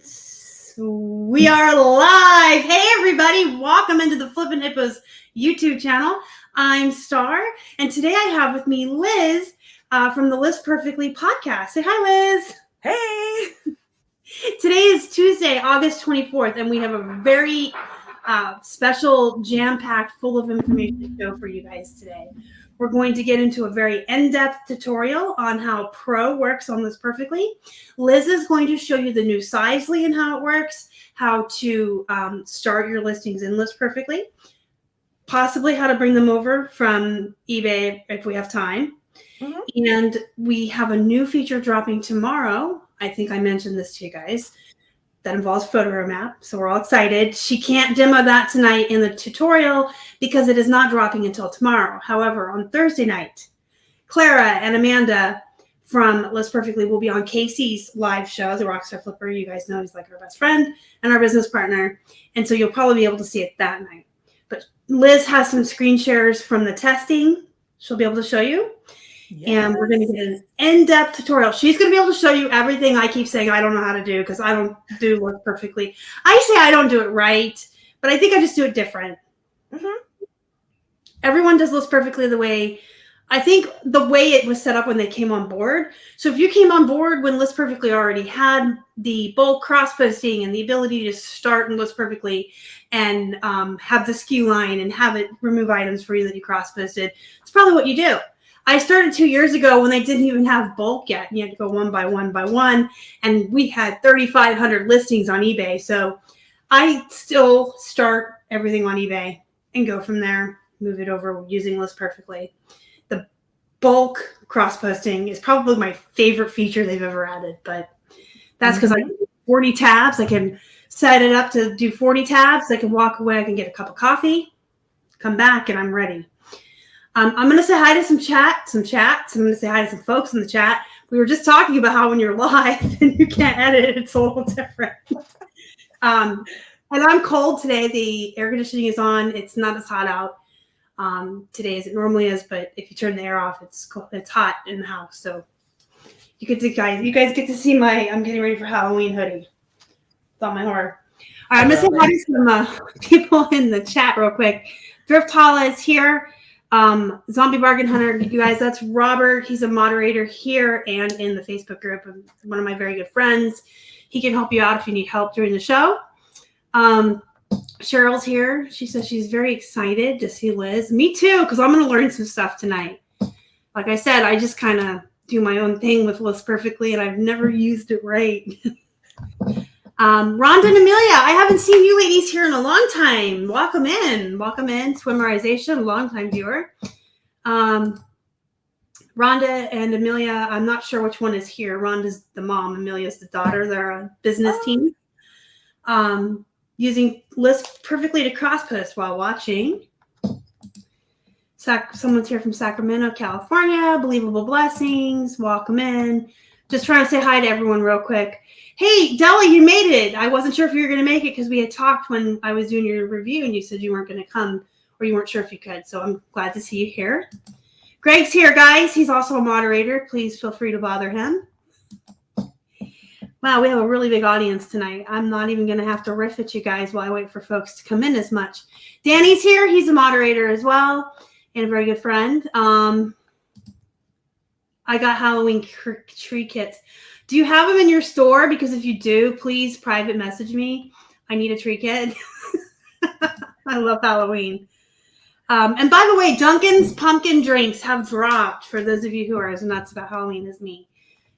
And we are live. Hey, everybody. Welcome into the Flippin' Hippos YouTube channel. I'm Star, and today I have with me Liz from the List Perfectly podcast. Say hi, Liz. Hey. Today is Tuesday, August 24th, and we have a very special, jam-packed, full of information show for you guys today. We're going to get into a very in-depth tutorial on how Pro works on List Perfectly. Liz is going to show you the new Sizely and how it works, how to start your listings in List Perfectly, possibly how to bring them over from eBay if we have time. Mm-hmm. And we have a new feature dropping tomorrow. I think I mentioned this to you guys. That involves photo map, so we're all excited. She can't demo that tonight in the tutorial because it is not dropping until tomorrow. However, on Thursday night, Clara and Amanda from List Perfectly will be on Casey's live show, the Rockstar Flipper. You guys know he's like our best friend and our business partner, and so you'll probably be able to see it that night. But Liz has some screen shares from the testing. She'll be able to show you. Yes. And we're going to get an in-depth tutorial. She's going to be able to show you everything I keep saying I don't know how to do because I don't do List Perfectly. I say I don't do it right, but I think I just do it different. Mm-hmm. Everyone does List Perfectly the way it was set up when they came on board. So if you came on board when List Perfectly already had the bulk cross-posting and the ability to start in List Perfectly and have the SKU line and have it remove items for you that you cross-posted, it's probably what you do. I started 2 years ago when they didn't even have bulk yet. And you had to go one by one. And we had 3,500 listings on eBay. So I still start everything on eBay and go from there, move it over using List Perfectly. The bulk cross-posting is probably my favorite feature they've ever added. But that's because I can do 40 tabs. I can set it up to do 40 tabs. I can walk away. I can get a cup of coffee, come back, and I'm ready. I'm going to say hi to some chats. I'm going to say hi to some folks in the chat. We were just talking about how when you're live and you can't edit, it's a little different. And I'm cold today. The air conditioning is on. It's not as hot out today as it normally is, but if you turn the air off, it's cold. It's hot in the house. So you guys get to see I'm getting ready for Halloween hoodie. It's on my horror. All right, I'm going to say hi to some people in the chat real quick. Thrift Hala is here. Zombie Bargain Hunter, you guys, that's Robert. He's a moderator here and in the Facebook group, one of my very good friends. He can help you out if you need help during the show. Cheryl's here. She says she's very excited to see Liz. Me too, because I'm going to learn some stuff tonight. Like I said, I just kind of do my own thing with List Perfectly, and I've never used it right. Rhonda and Amelia, I haven't seen you ladies here in a long time. Welcome in. Swimmerization, long-time viewer. Rhonda and Amelia, I'm not sure which one is here. Rhonda's the mom, Amelia's the daughter. They're a business team. Using List Perfectly to cross-post while watching. Someone's here from Sacramento, California. Believable Blessings. Welcome in. Just trying to say hi to everyone real quick. Hey, Della, you made it. I wasn't sure if you were going to make it because we had talked when I was doing your review and you said you weren't going to come or you weren't sure if you could. So I'm glad to see you here. Greg's here, guys. He's also a moderator. Please feel free to bother him. Wow, we have a really big audience tonight. I'm not even going to have to riff at you guys while I wait for folks to come in as much. Danny's here. He's a moderator as well and a very good friend. I got Halloween tree kits. Do you have them in your store? Because if you do, please private message me. I need a tree kit. I love Halloween. And by the way, Dunkin's pumpkin drinks have dropped for those of you who are as nuts about Halloween as me.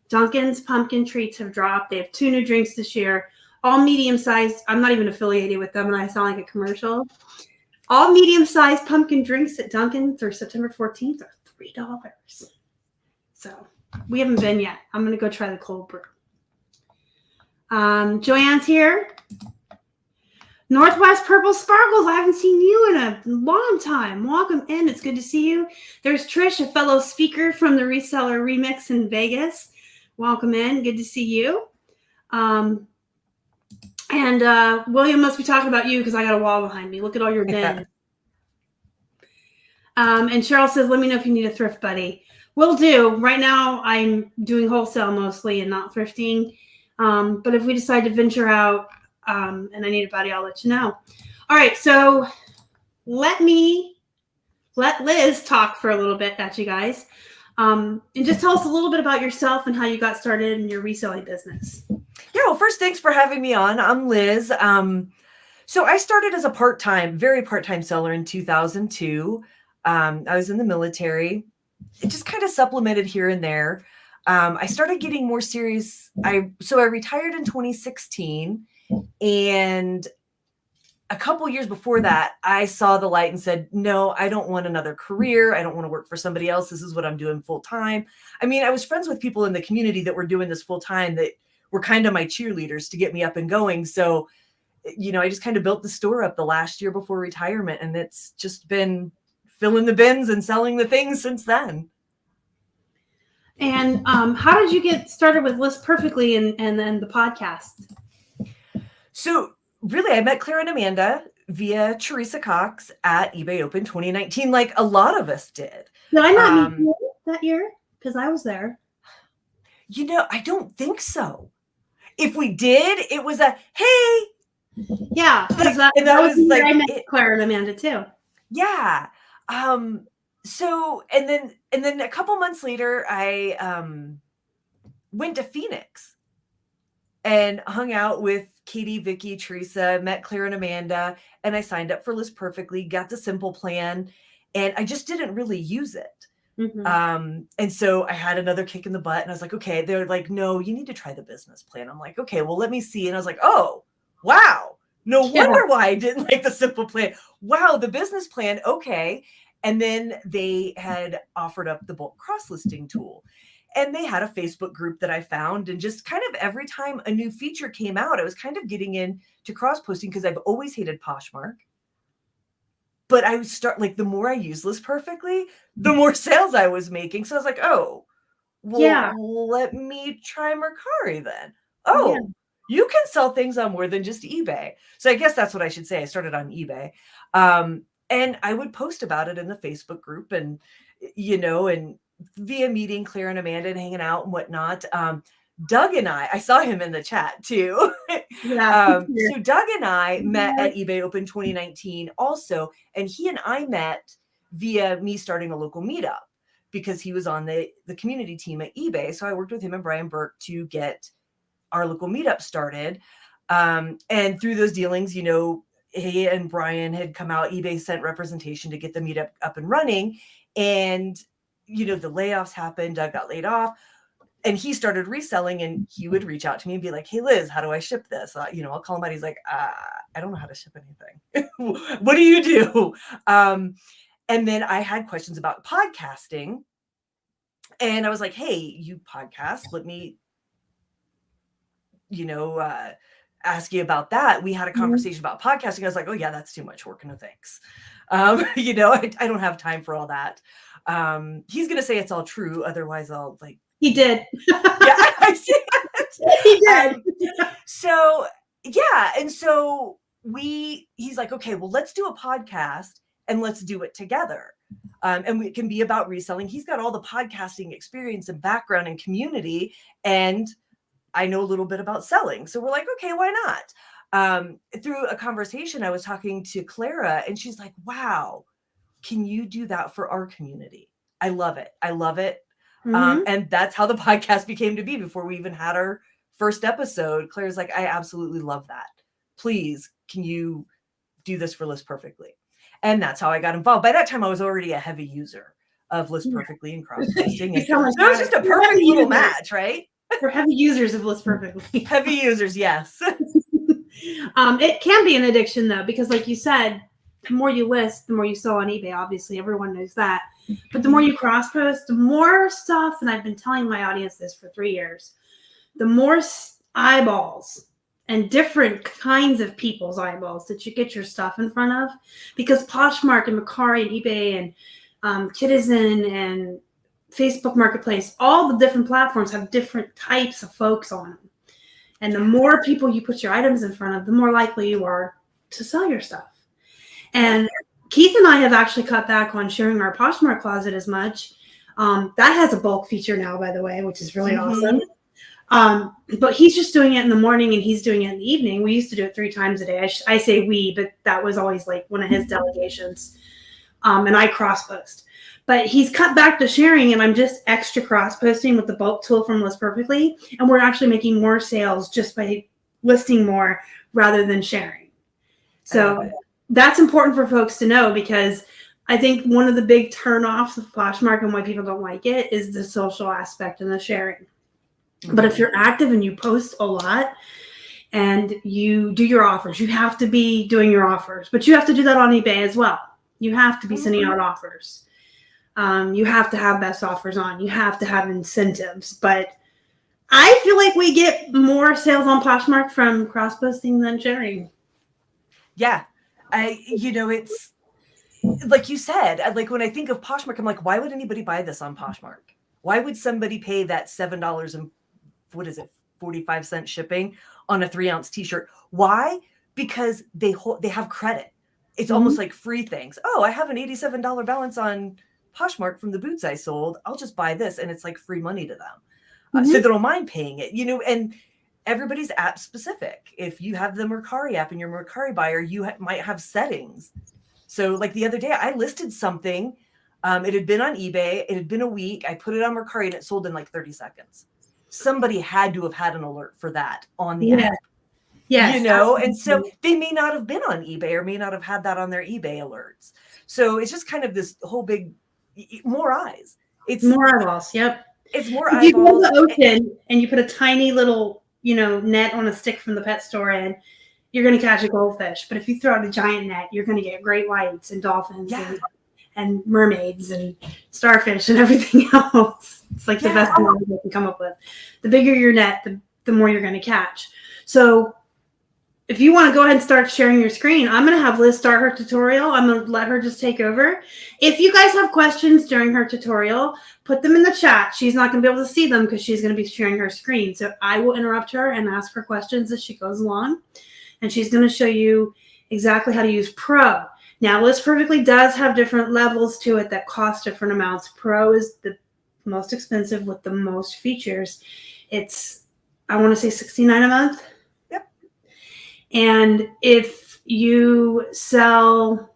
Dunkin's pumpkin treats have dropped. They have 2 new drinks this year, all medium-sized. I'm not even affiliated with them, and I sound like a commercial. All medium-sized pumpkin drinks at Dunkin' through September 14th are $3. So we haven't been yet. I'm going to go try the cold brew. Joanne's here. Northwest Purple Sparkles. I haven't seen you in a long time. Welcome in. It's good to see you. There's Trish, a fellow speaker from the Reseller Remix in Vegas. Welcome in. Good to see you. And William must be talking about you because I got a wall behind me. Look at all your bins. And Cheryl says, let me know if you need a thrift buddy. Will do. Right now, I'm doing wholesale mostly and not thrifting. But if we decide to venture out and I need a buddy, I'll let you know. All right, so let Liz talk for a little bit at you guys. And just tell us a little bit about yourself and how you got started in your reselling business. Yeah, well, first, thanks for having me on. I'm Liz. So I started as a very part-time seller in 2002. I was in the military. It just kind of supplemented here and there. I started getting more serious. I retired in 2016, and a couple years before that, I saw the light and said, no, I don't want another career. I don't want to work for somebody else. This is what I'm doing full time. I mean, I was friends with people in the community that were doing this full time that were kind of my cheerleaders to get me up and going. So, I just kind of built the store up the last year before retirement, and it's just been filling the bins and selling the things since then. And how did you get started with List Perfectly and then the podcast? So really, I met Claire and Amanda via Teresa Cox at eBay Open 2019, like a lot of us did. Did I not meet you that year? Because I was there. I don't think so. If we did, it was a, hey. Yeah, because that was like, I met Claire and Amanda too. Yeah. So, and then a couple months later, I went to Phoenix and hung out with Katie, Vicky, Teresa, met Claire and Amanda, and I signed up for List Perfectly, got the simple plan, and I just didn't really use it. Mm-hmm. And so I had another kick in the butt, and I was like, okay, they're like, no, you need to try the business plan. I'm like, okay, well, let me see. And I was like, oh, wow. No wonder why I didn't like the simple plan. Wow, the business plan. Okay. And then they had offered up the bulk cross listing tool. And they had a Facebook group that I found. And just kind of every time a new feature came out, I was kind of getting into cross posting because I've always hated Poshmark. But I would start, like, the more I used List Perfectly, the more sales I was making. So I was like, oh, well, let me try Mercari then. Oh, yeah. You can sell things on more than just eBay. So I guess that's what I should say. I started on eBay. And I would post about it in the Facebook group and, and via meeting Claire and Amanda and hanging out and whatnot. Doug and I saw him in the chat too. So Doug and I met at eBay Open 2019 also. And he and I met via me starting a local meetup because he was on the community team at eBay. So I worked with him and Brian Burke to get our local meetup started. And through those dealings, he and Brian had come out, eBay sent representation to get the meetup up and running. And, the layoffs happened, Doug got laid off and he started reselling, and he would reach out to me and be like, hey, Liz, how do I ship this? I'll call him out. He's like, I don't know how to ship anything. What do you do? And then I had questions about podcasting, and I was like, hey, you podcast, let me, ask you about that. We had a conversation about podcasting. I was like, oh yeah, that's too much work. No thanks. I don't have time for all that. He's going to say it's all true. Otherwise I'll like, he did. Yeah, I see it. He did. So yeah. And so he's like, okay, well, let's do a podcast and let's do it together. And it can be about reselling. He's got all the podcasting experience and background and community, and I know a little bit about selling. So we're like, okay, why not? Through a conversation, I was talking to Clara, and she's like, wow, can you do that for our community? I love it. I love it. Mm-hmm. And that's how the podcast became to be before we even had our first episode. Claire's like, I absolutely love that. Please, can you do this for List Perfectly? And that's how I got involved. By that time, I was already a heavy user of List Perfectly and cross posting. So it was just a perfect little match, right? We're heavy users of List Perfectly. Heavy users, yes. It can be an addiction, though, because like you said, the more you list, the more you sell on eBay. Obviously, everyone knows that. But the more you cross post, the more stuff, and I've been telling my audience this for 3 years, the more eyeballs and different kinds of people's eyeballs that you get your stuff in front of. Because Poshmark and Mercari and eBay and Citizen and Facebook Marketplace, all the different platforms have different types of folks on them. And the more people you put your items in front of, the more likely you are to sell your stuff. And Keith and I have actually cut back on sharing our Poshmark closet as much. That has a bulk feature now, by the way, which is really awesome. But he's just doing it in the morning and he's doing it in the evening. We used to do it 3 times a day. I say we, but that was always like one of his delegations. And I cross post. But he's cut back to sharing, and I'm just extra cross posting with the bulk tool from List Perfectly. And we're actually making more sales just by listing more rather than sharing. So that's important for folks to know, because I think one of the big turnoffs of Poshmark and why people don't like it is the social aspect and the sharing. But if you're active and you post a lot and you do your offers, you have to be doing your offers, but you have to do that on eBay as well. You have to be sending out offers. You have to have best offers on. You have to have incentives. But I feel like we get more sales on Poshmark from cross posting than sharing. Yeah. It's like you said, like when I think of Poshmark, I'm like, why would anybody buy this on Poshmark? Why would somebody pay that $7 and 45 cents shipping on a 3-ounce t-shirt? Why? Because they have credit. It's almost like free things. Oh, I have an $87 balance on Poshmark from the boots I sold. I'll just buy this. And it's like free money to them. So they don't mind paying it, and everybody's app specific. If you have the Mercari app and you're a Mercari buyer, you might have settings. So like the other day I listed something. It had been on eBay. It had been a week. I put it on Mercari and it sold in like 30 seconds. Somebody had to have had an alert for that on the app. Yes, and so they may not have been on eBay or may not have had that on their eBay alerts. So it's just kind of this whole big, more eyes. It's more eyeballs. Yep. It's more if eyeballs. You go to the ocean and you put a tiny little, net on a stick from the pet store and you're going to catch a goldfish. But if you throw out a giant net, you're going to get great whites and dolphins and mermaids and starfish and everything else. It's like the best thing you can come up with. The bigger your net, the more you're going to catch. So if you want to go ahead and start sharing your screen, I'm going to have Liz start her tutorial. I'm going to let her just take over. If you guys have questions during her tutorial, put them in the chat. She's not going to be able to see them because she's going to be sharing her screen. So I will interrupt her and ask her questions as she goes along. And she's going to show you exactly how to use Pro. Now, List Perfectly does have different levels to it that cost different amounts. Pro is the most expensive with the most features. It's, I want to say $69 a month. And if you sell,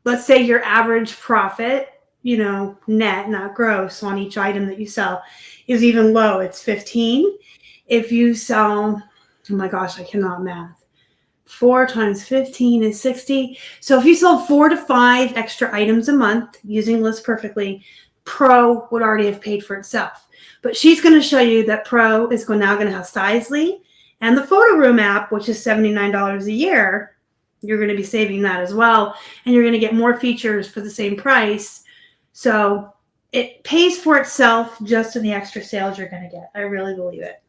let's say your average profit, net, not gross, on each item that you sell is even low. It's 15. If you sell, oh my gosh, I cannot math. 4 times 15 is 60. So if you sold 4 to 5 extra items a month using List Perfectly, Pro would already have paid for itself. But she's going to show you that Pro is now going to have Sizely. And the Photo Room app, which is $79 a year, you're going to be saving that as well. And you're going to get more features for the same price. So it pays for itself just in the extra sales you're going to get. I really believe it.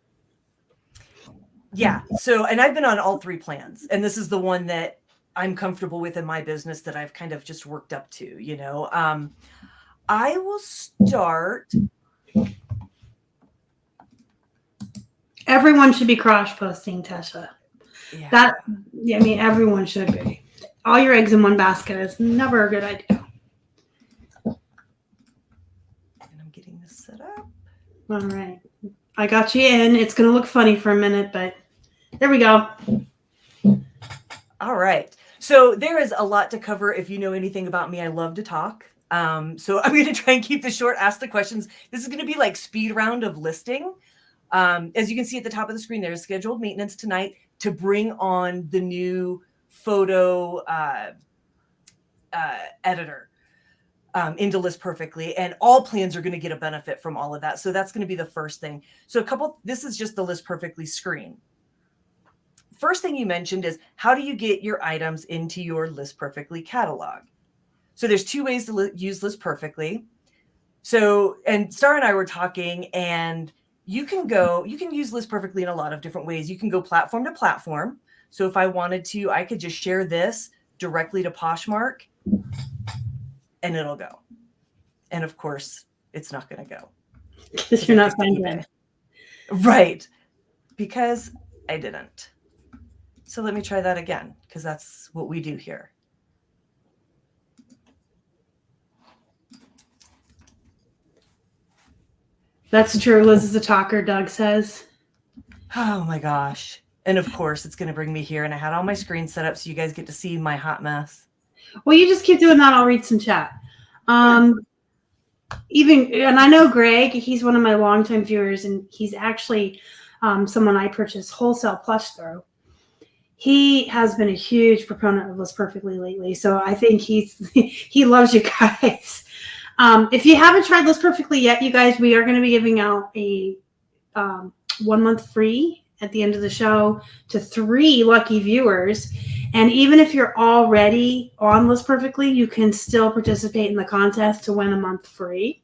Yeah. So, and I've been on all 3 plans. And this is the one that I'm comfortable with in my business that I've kind of just worked up to, I will start. Everyone should be cross posting, Tesha. Yeah. Everyone should be. All your eggs in one basket is never a good idea. And I'm getting this set up. All right. I got you in. It's going to look funny for a minute, but there we go. All right. So there is a lot to cover. If you know anything about me, I love to talk. So I'm going to try and keep this short, ask the questions. This is going to be like speed round of listing. As you can see at the top of the screen, there's scheduled maintenance tonight to bring on the new photo editor into List Perfectly. And all plans are going to get a benefit from all of that. So that's going to be the first thing. So this is just the List Perfectly screen. First thing you mentioned is how do you get your items into your List Perfectly catalog? So there's 2 ways to use List Perfectly. So, and Star and I were talking, and you can use List Perfectly in a lot of different ways. You can go platform to platform. So if I wanted to, I could just share this directly to Poshmark and it'll go. And of course, it's not going to go. Because you're not signed in. Right. Because I didn't. So let me try that again, because that's what we do here. That's true. Liz is a talker, Doug says. Oh my gosh. And of course, it's going to bring me here. And I had all my screens set up so you guys get to see my hot mess. Well, you just keep doing that. I'll read some chat. And I know Greg, he's one of my longtime viewers, and he's actually someone I purchased Wholesale Plush through. He has been a huge proponent of List Perfectly lately, so I think he loves you guys. If you haven't tried List Perfectly yet, you guys, we are going to be giving out a 1 month free at the end of the show to 3 lucky viewers. And even if you're already on List Perfectly, you can still participate in the contest to win a month free.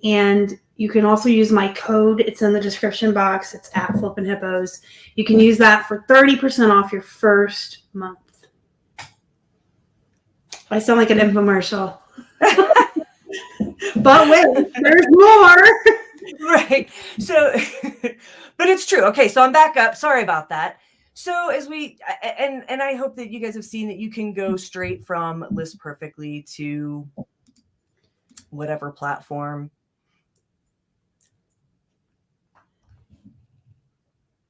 And you can also use my code. It's in the description box. It's at Flippin Hippos. You can use that for 30% off your first month. I sound like an infomercial. But wait, there's more. Right. So, but it's true. Okay. So I'm back up. Sorry about that. So as we, and I hope that you guys have seen that you can go straight from List Perfectly to whatever platform.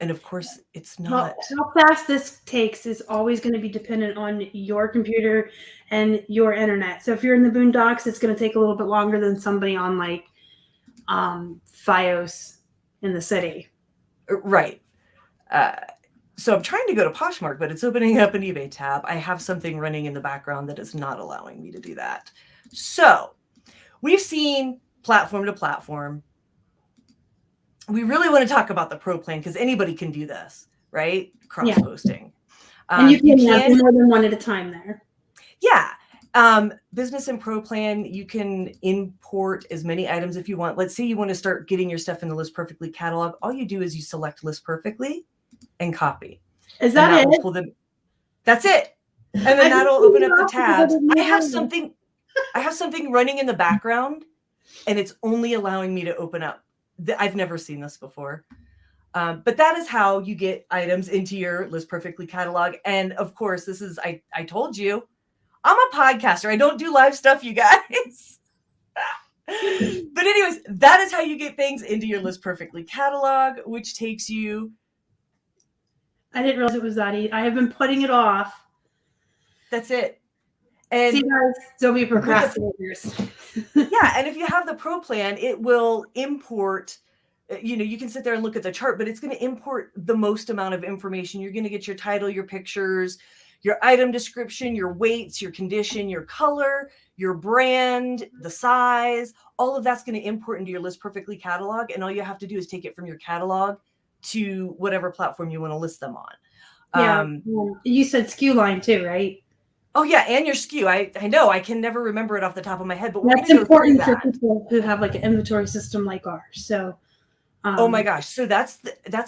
And of course, it's not. How fast this takes is always going to be dependent on your computer and your internet. So if you're in the boondocks, it's going to take a little bit longer than somebody on like Fios in the city. Right. So I'm trying to go to Poshmark, but it's opening up an eBay tab. I have something running in the background that is not allowing me to do that. So we've seen platform to platform. We really want to talk about the pro plan because anybody can do this, right? Cross posting. And you can have more than one at a time there. Yeah. Business and pro plan, you can import as many items if you want. Let's say you want to start getting your stuff in the List Perfectly catalog. All you do is you select List Perfectly and copy. Is that it? That's it. And then that'll open up the tabs. I have something running in the background and it's only allowing me to open up. I've never seen this before. But that is how you get items into your List Perfectly catalog. And of course, this is, I told you, I'm a podcaster. I don't do live stuff, you guys. But anyways, that is how you get things into your List Perfectly catalog, which takes you. I didn't realize it was that easy. I have been putting it off. That's it. And see, guys, don't be procrastinators. Yeah, and if you have the pro plan, it will import, you can sit there and look at the chart, but it's going to import the most amount of information. You're going to get your title, your pictures, your item description, your weights, your condition, your color, your brand, the size, all of that's going to import into your List Perfectly catalog. And all you have to do is take it from your catalog to whatever platform you want to list them on. Yeah. You said SKU line too, right? Oh yeah, and your SKU. I know I can never remember it off the top of my head, but that's important for people who have like an inventory system like ours. So, oh my gosh, so that's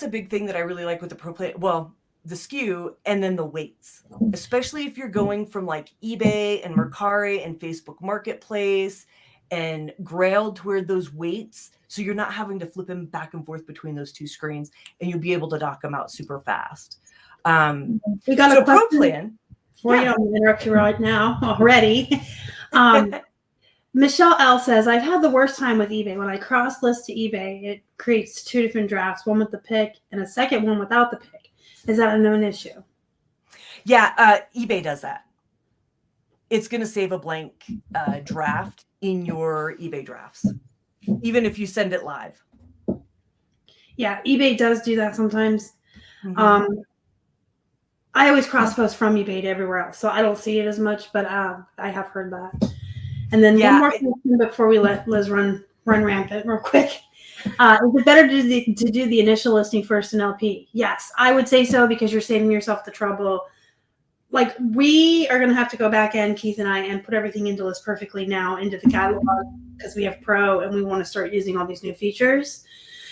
a big thing that I really like with the pro plan. Well, the SKU and then the weights, especially if you're going from like eBay and Mercari and Facebook Marketplace and Grail to where those weights, so you're not having to flip them back and forth between those two screens, and you'll be able to dock them out super fast. We got a pro plan. Before you don't interrupt you right now already. Michelle L says, I've had the worst time with eBay. When I cross list to eBay, it creates 2 different drafts, one with the pick and a second one without the pick. Is that a known issue? Yeah, eBay does that. It's going to save a blank draft in your eBay drafts, even if you send it live. Yeah, eBay does do that sometimes. Mm-hmm. I always cross post from eBay to everywhere else, so I don't see it as much, but I have heard that. And then one more question before we let Liz run rampant real quick. Is it better to do the initial listing first in LP? Yes, I would say so because you're saving yourself the trouble. Like we are going to have to go back in, Keith and I, and put everything into List Perfectly now into the catalog because we have Pro and we want to start using all these new features.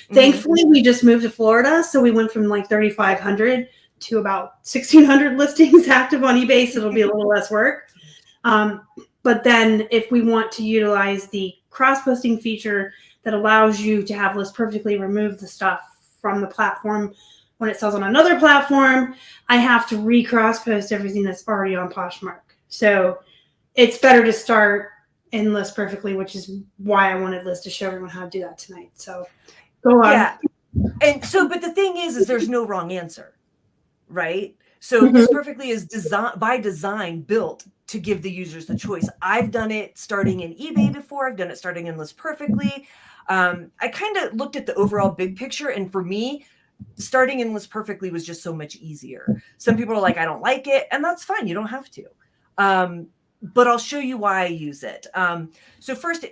Mm-hmm. Thankfully, we just moved to Florida, so we went from like 3,500 to about 1,600 listings active on eBay, so it'll be a little less work. But then if we want to utilize the cross-posting feature that allows you to have List Perfectly remove the stuff from the platform when it sells on another platform, I have to re-cross-post everything that's already on Poshmark. So it's better to start in List Perfectly, which is why I wanted Liz to show everyone how to do that tonight. So go on. Yeah. And so, but the thing is there's no wrong answer, right? So Mhm. List Perfectly is by design built to give the users the choice. I've done it starting in eBay before. I've done it starting in List Perfectly. I kind of looked at the overall big picture, and for me, starting in List Perfectly was just so much easier. Some people are like, I don't like it, and that's fine. You don't have to. But I'll show you why I use it. So first,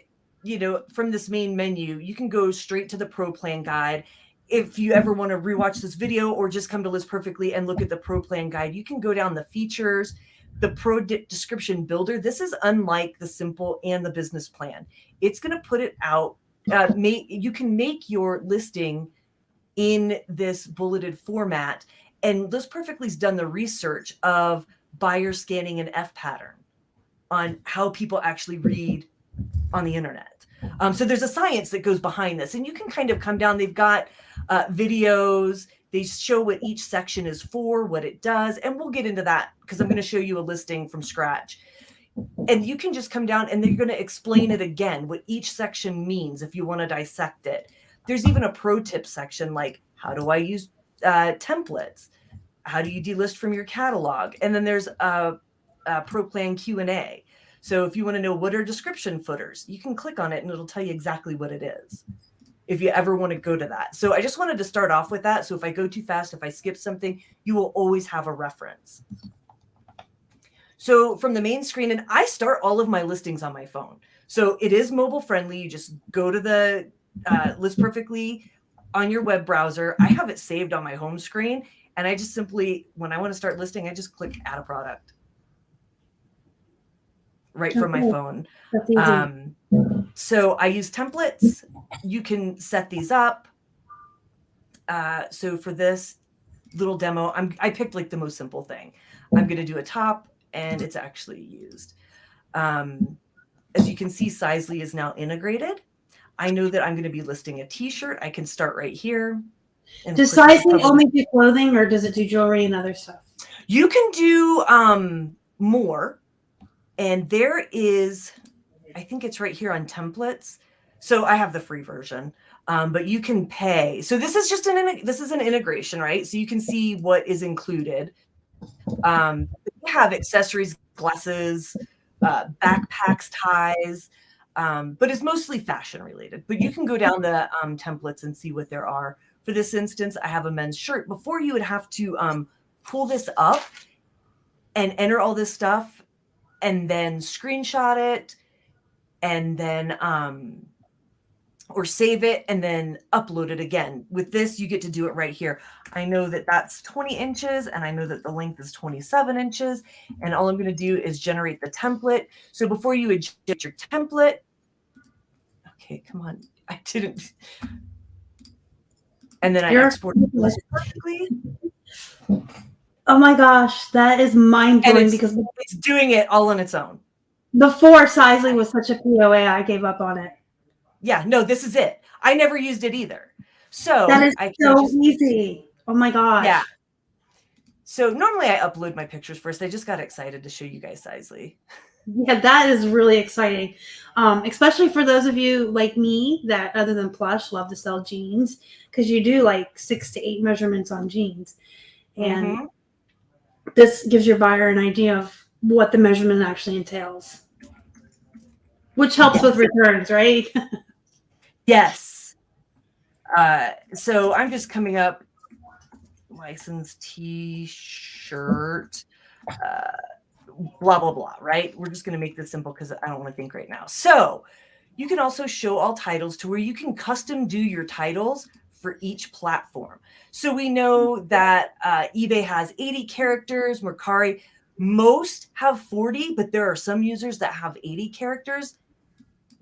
from this main menu, you can go straight to the Pro Plan Guide. If you ever want to rewatch this video or just come to List Perfectly and look at the Pro Plan Guide, you can go down the features, the Pro Description Builder. This is unlike the Simple and the Business Plan. It's going to put it out. You can make your listing in this bulleted format, and List Perfectly's done the research of buyer scanning and F pattern on how people actually read on the internet. So there's a science that goes behind this, and you can kind of come down. They've got videos. They show what each section is for, what it does, and we'll get into that because I'm going to show you a listing from scratch. And you can just come down and they're going to explain it again, what each section means if you want to dissect it. There's even a pro tip section like, how do I use templates? How do you delist from your catalog? And then there's a Pro Plan Q&A. So if you want to know what are description footers, you can click on it and it'll tell you exactly what it is if you ever want to go to that. So I just wanted to start off with that. So if I go too fast, if I skip something, you will always have a reference. So from the main screen, and I start all of my listings on my phone. So it is mobile friendly. You just go to the List Perfectly on your web browser. I have it saved on my home screen. And I just simply, when I want to start listing, I just click add a product right from my phone. That's easy. So I use templates. You can set these up. So for this little demo, I picked like the most simple thing. I'm going to do a top, and it's actually used. As you can see, Sizely is now integrated. I know that I'm going to be listing a t-shirt. I can start right here. And does Sizely only do clothing, or does it do jewelry and other stuff? You can do more. And there is, I think it's right here on templates. So I have the free version, but you can pay. So this is just this is an integration, right? So you can see what is included. You have accessories, glasses, backpacks, ties, but it's mostly fashion related. But you can go down the templates and see what there are. For this instance, I have a men's shirt. Before, you would have to pull this up and enter all this stuff and then screenshot it and then or save it and then upload it again. With this, you get to do it right here. I know that that's 20 inches and I know that the length is 27 inches. And all I'm going to do is generate the template. So before you would get your template, okay, come on. I didn't. And then I exported this perfectly. Oh my gosh, that is mind-blowing because it's doing it all on its own. Before Sizely was such a POA, I gave up on it. Yeah, no, this is it. I never used it either. So that is so easy. Oh my gosh. Yeah. So normally I upload my pictures first. I just got excited to show you guys Sizely. Yeah, that is really exciting. Especially for those of you like me that, other than Plush, love to sell jeans, because you do like 6 to 8 measurements on jeans. And this gives your buyer an idea of what the measurement actually entails, which helps with returns, right? Yes. So I'm just coming up, licensed t-shirt, blah, blah, blah, right? We're just going to make this simple because I don't want to think right now. So you can also show all titles to where you can custom do your titles for each platform. So we know that eBay has 80 characters, Mercari, most have 40, but there are some users that have 80 characters.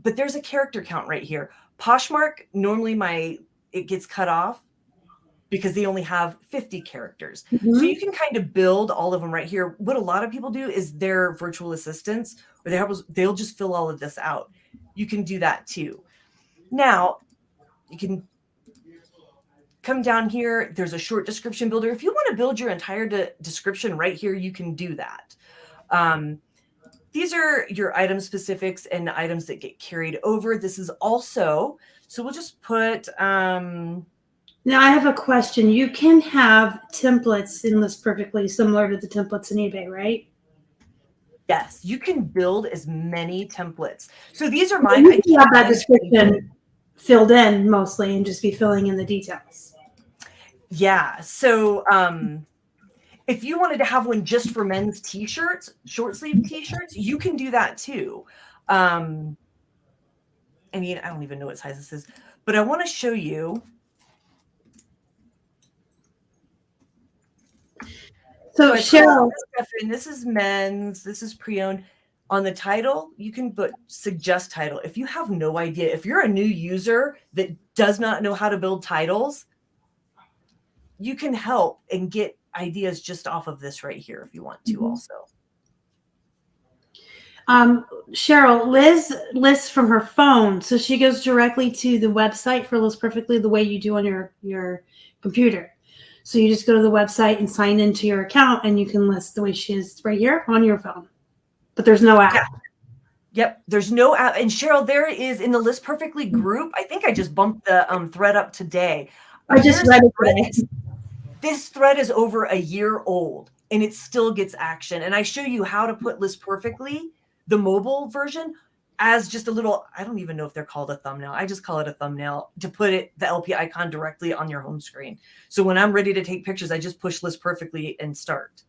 But there's a character count right here. Poshmark, normally it gets cut off because they only have 50 characters. So you can kind of build all of them right here. What a lot of people do is their virtual assistants, or they'll just fill all of this out. You can do that too. Now, you can come down here. There's a short description builder. If you want to build your entire description right here, you can do that. these are your item specifics and items that get carried over. This is also, so we'll just put, Now I have a question. You can have templates in List Perfectly similar to the templates in eBay, right? yes, you can build as many templates. So these are mine. You can have that description filled in mostly and just be filling in the details. Yeah. So if you wanted to have one just for men's t-shirts, short sleeve t-shirts, you can do that too. I mean, I don't even know what size this is, but I want to show you. So Cheryl, this is men's, this is pre-owned. On the title, you can put suggest title. If you have no idea, if you're a new user that does not know how to build titles, you can help and get ideas just off of this right here if you want to also. Cheryl, Liz lists from her phone, so she goes directly to the website for List Perfectly the way you do on your computer. So you just go to the website and sign into your account, and you can list the way she is right here on your phone. But there's no app. Yeah. Yep, there's no app. And Cheryl, there is in the List Perfectly group. I think I just bumped the thread up today. I just read it. This thread is over a year old, and it still gets action. And I show you how to put List Perfectly, the mobile version, as just a little, I don't even know if they're called a thumbnail. I just call it a thumbnail to put it, the LP icon directly on your home screen. So when I'm ready to take pictures, I just push List Perfectly and start.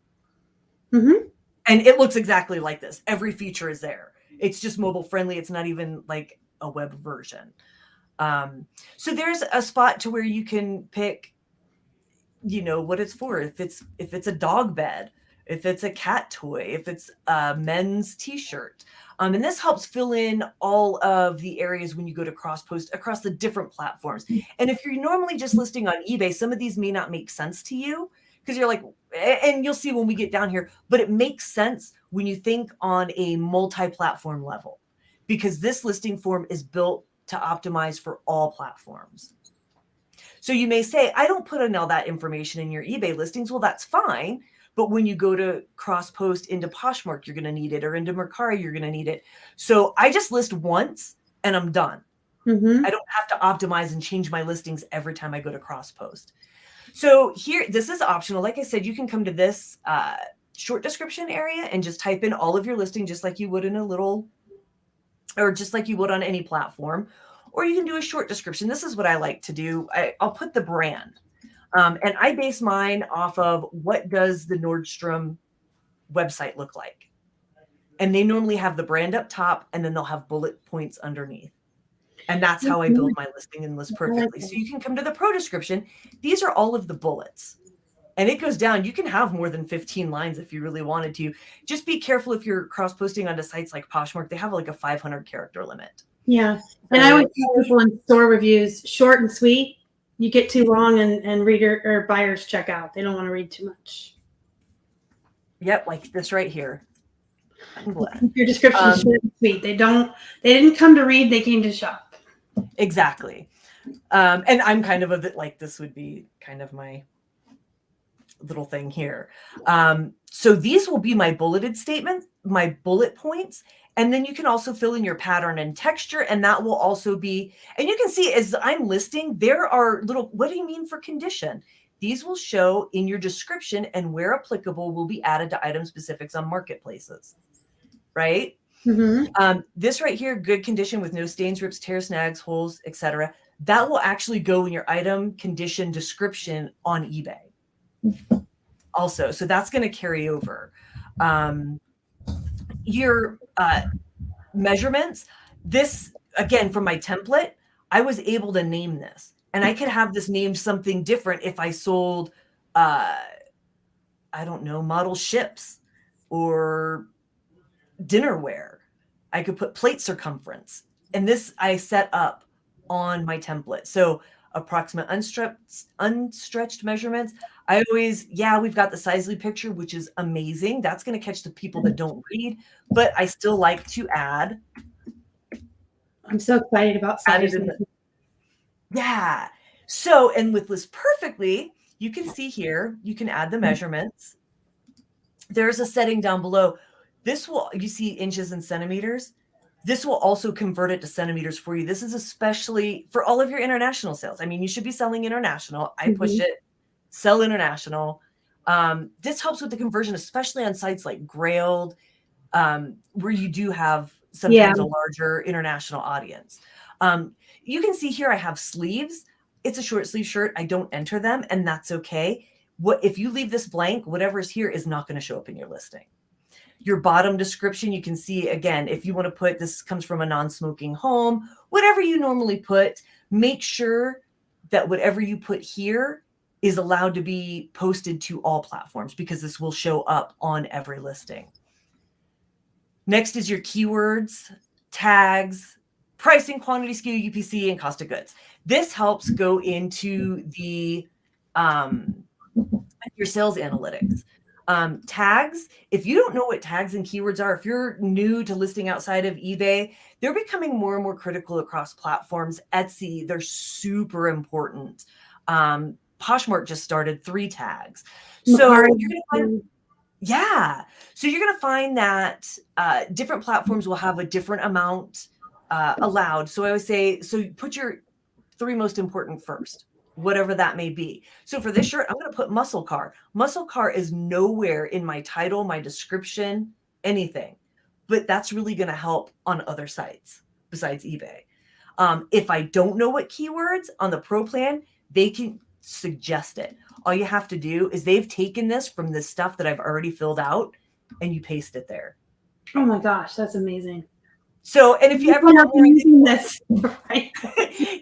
Mm-hmm. And it looks exactly like this. Every feature is there. It's just mobile friendly. It's not even like a web version. So there's a spot to where you can pick, you know, what it's for. If it's a dog bed, if it's a cat toy, if it's a men's t-shirt. And this helps fill in all of the areas when you go to crosspost across the different platforms. And if you're normally just listing on eBay, some of these may not make sense to you because you're like, and you'll see when we get down here, but it makes sense when you think on a multi-platform level, because this listing form is built to optimize for all platforms. So you may say, I don't put in all that information in your eBay listings. Well, that's fine. But when you go to crosspost into Poshmark, you're going to need it, or into Mercari, you're going to need it. So I just list once and I'm done. Mm-hmm. I don't have to optimize and change my listings every time I go to crosspost. So here, this is optional. Like I said, you can come to this short description area and just type in all of your listing, just like you would in a little, or just like you would on any platform. Or you can do a short description. This is what I like to do. I'll put the brand. And I base mine off of what does the Nordstrom website look like. And they normally have the brand up top, and then they'll have bullet points underneath. And that's how I build my listing and List Perfectly. So you can come to the pro description. These are all of the bullets. And it goes down. You can have more than 15 lines if you really wanted to. Just be careful if you're cross-posting onto sites like Poshmark. They have like a 500 character limit. Yeah. And I would tell people in store reviews, short and sweet. You get too long and reader or buyers check out. They don't want to read too much. Yep, like this right here. Your description is short and sweet. They didn't come to read, they came to shop. Exactly. And I'm kind of a bit like, this would be kind of my little thing here. So these will be my bulleted statements, my bullet points. And then you can also fill in your pattern and texture, and that will also be, and you can see as I'm listing, there are little, what do you mean for condition? These will show in your description, and where applicable will be added to item specifics on marketplaces, right? Mm-hmm. This right here, good condition with no stains, rips, tears, snags, holes, etc. That will actually go in your item condition description on eBay also. So that's going to carry over. Your measurements, this again from my template, I was able to name this, and I could have this named something different if I sold I don't know, model ships or dinnerware. I could put plate circumference, and this I set up on my template. So approximate unstretched measurements. I always, we've got the Sizely picture, which is amazing. That's going to catch the people that don't read, but I still like to add. I'm so excited about Sizely. Yeah. So, and with List Perfectly, you can see here, you can add the measurements. There's a setting down below. This will, you see inches and centimeters. This will also convert it to centimeters for you. This is especially for all of your international sales. I mean, you should be selling international. I push it, sell international. This helps with the conversion, especially on sites like Grailed, where you do have sometimes a larger international audience. You can see here I have sleeves. It's a short sleeve shirt. I don't enter them, and that's okay. If you leave this blank, whatever's here is not going to show up in your listing. Your bottom description, you can see, again, if you want to put, this comes from a non-smoking home, whatever you normally put, make sure that whatever you put here is allowed to be posted to all platforms, because this will show up on every listing. Next is your keywords, tags, pricing, quantity, SKU, UPC, and cost of goods. This helps go into the your sales analytics. Tags, if you don't know what tags and keywords are, if you're new to listing outside of eBay, they're becoming more and more critical across platforms. Etsy, they're super important. Poshmark just started 3 tags. So you're going to find, so you're going to find that different platforms will have a different amount allowed. So I always say, so put your 3 most important first, whatever that may be. So for this shirt, I'm going to put muscle car. Muscle car is nowhere in my title, my description, anything, but that's really going to help on other sites besides eBay. If I don't know what keywords on the pro plan, they can suggest it. All you have to do is they've taken this from the stuff that I've already filled out and you paste it there. Oh my gosh, that's amazing. So, and if you ever want more using this, right?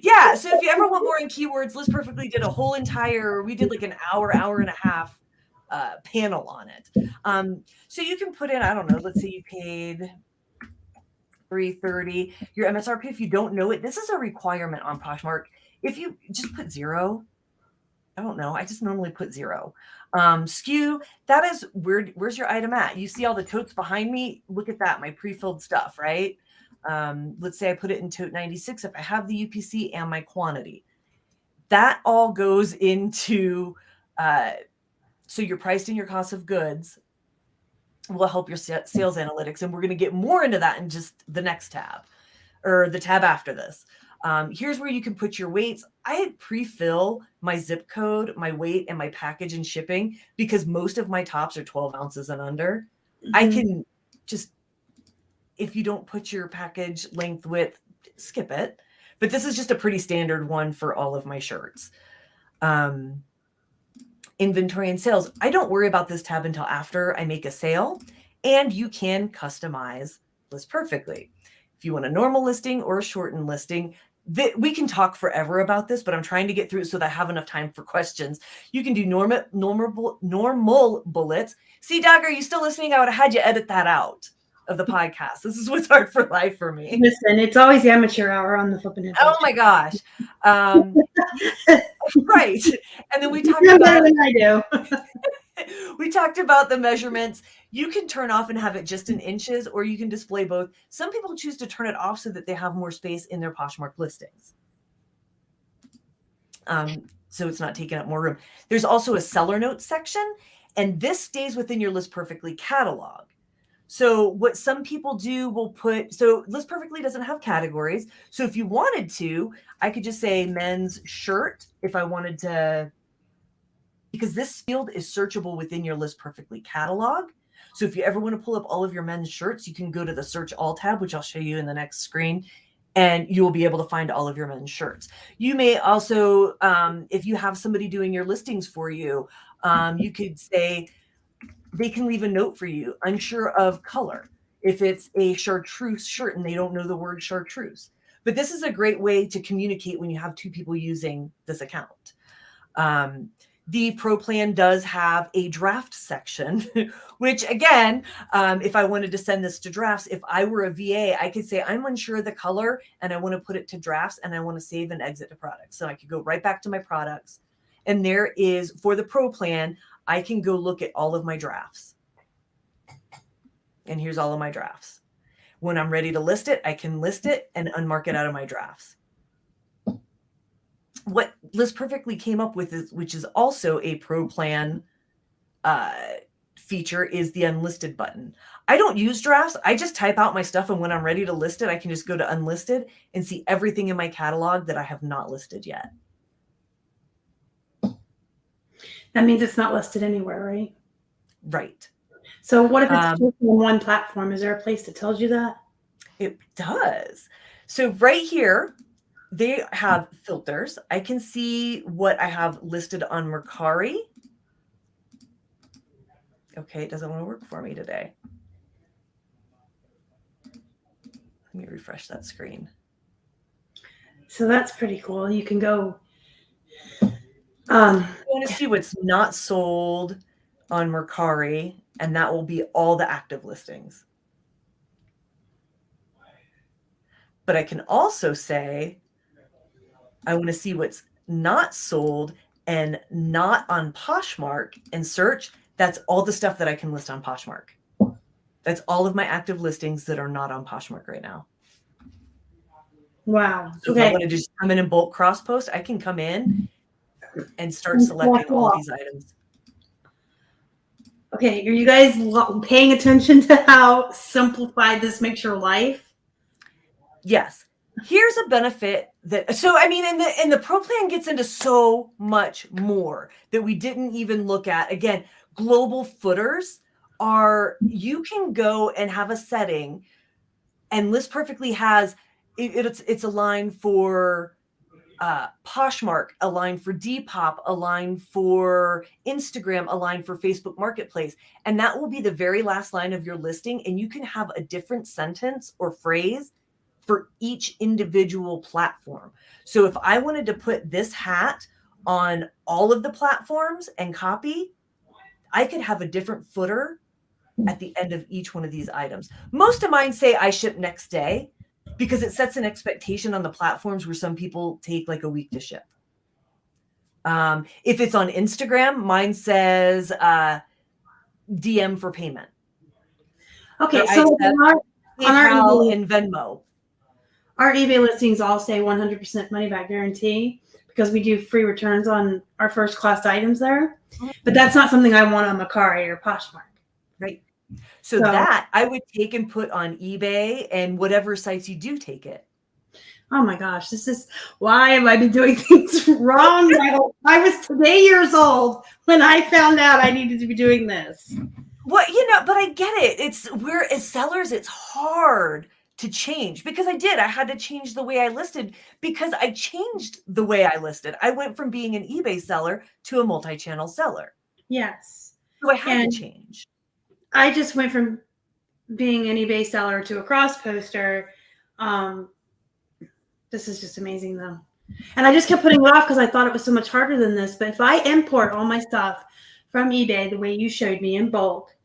Yeah. So if you ever want more in keywords, Liz Perfectly did a whole entire, we did like an hour and a half panel on it. So you can put in, I don't know, let's say you paid $330. Your MSRP, if you don't know it, this is a requirement on Poshmark. If you just put 0, I don't know, I just normally put 0. SKU, that is where's your item at? You see all the totes behind me? Look at that, my pre-filled stuff, right? Let's say I put it in tote 96. If I have the UPC and my quantity, that all goes into, so your price and your cost of goods will help your sales analytics. And we're going to get more into that in just the next tab or the tab after this. Here's where you can put your weights. I pre-fill my zip code, my weight, and my package and shipping because most of my tops are 12 ounces and under. I can just, if you don't put your package length width, skip it. But this is just a pretty standard one for all of my shirts. Inventory and sales. I don't worry about this tab until after I make a sale, and you can customize List Perfectly. If you want a normal listing or a shortened listing, we can talk forever about this, but I'm trying to get through it so that I have enough time for questions. You can do normal bullets. See, Doug, are you still listening? I would have had you edit that out of the podcast. This is what's hard for life for me. Listen, it's always amateur hour on the Flippin' Hippos. Oh my gosh. Right. And then we talked You're about better than I do. we talked about the measurements. You can turn off and have it just in inches, or you can display both. Some people choose to turn it off so that they have more space in their Poshmark listings. So it's not taking up more room. There's also a seller notes section, and this stays within your List Perfectly catalog. So what some people do will put, so List Perfectly doesn't have categories. So if you wanted to, I could just say men's shirt if I wanted to, because this field is searchable within your List Perfectly catalog. So if you ever want to pull up all of your men's shirts, you can go to the search all tab, which I'll show you in the next screen, and you will be able to find all of your men's shirts. You may also, if you have somebody doing your listings for you, you could say, they can leave a note for you, unsure of color, if it's a chartreuse shirt and they don't know the word chartreuse. But this is a great way to communicate when you have 2 people using this account. The Pro Plan does have a draft section, which again, if I wanted to send this to drafts, if I were a VA, I could say, I'm unsure of the color and I want to put it to drafts and I want to save and exit to products. So I could go right back to my products. And there is, for the Pro Plan, I can go look at all of my drafts. And here's all of my drafts. When I'm ready to list it, I can list it and unmark it out of my drafts. What List Perfectly came up with, which is also a Pro Plan feature is the unlisted button. I don't use drafts. I just type out my stuff, and when I'm ready to list it, I can just go to unlisted and see everything in my catalog that I have not listed yet. That means it's not listed anywhere, right? Right. So what if it's just on one platform? Is there a place that tells you that? It does. So right here, they have filters. I can see what I have listed on Mercari. Okay, it doesn't want to work for me today. Let me refresh that screen. So that's pretty cool. You can go. I want to see what's not sold on Mercari, and that will be all the active listings. But I can also say, I want to see what's not sold and not on Poshmark and search. That's all the stuff that I can list on Poshmark. That's all of my active listings that are not on Poshmark right now. Wow. So if I want to just come in and bulk cross post, I can come in and start selecting all these items. Okay, are you guys paying attention to how simplified this makes your life? Yes. Here's a benefit that, so I mean, and the pro plan gets into so much more that we didn't even look at. Again, global footers are, you can go and have a setting, and List Perfectly has, it's aligned for Poshmark, aligned for Depop, aligned for Instagram, aligned for Facebook Marketplace. And that will be the very last line of your listing. And you can have a different sentence or phrase for each individual platform. So if I wanted to put this hat on all of the platforms and copy, I could have a different footer at the end of each one of these items. Most of mine say I ship next day, because it sets an expectation on the platforms where some people take like a week to ship. If it's on Instagram, mine says DM for payment. Okay, so PayPal and Venmo. Our eBay listings all say 100% money back guarantee, because we do free returns on our first class items there. But that's not something I want on Mercari or Poshmark. Right. So that I would take and put on eBay and whatever sites you do take it. Oh my gosh, this is, why have I been doing things wrong? I was today years old when I found out I needed to be doing this. Well, but I get it. We're as sellers, it's hard to change, because I had to change the way I listed, because I changed the way I listed. I went from being an eBay seller to a multi-channel seller. Yes. So I had to change. I just went from being an eBay seller to a cross poster. This is just amazing though. And I just kept putting it off because I thought it was so much harder than this. But if I import all my stuff from eBay the way you showed me in bulk,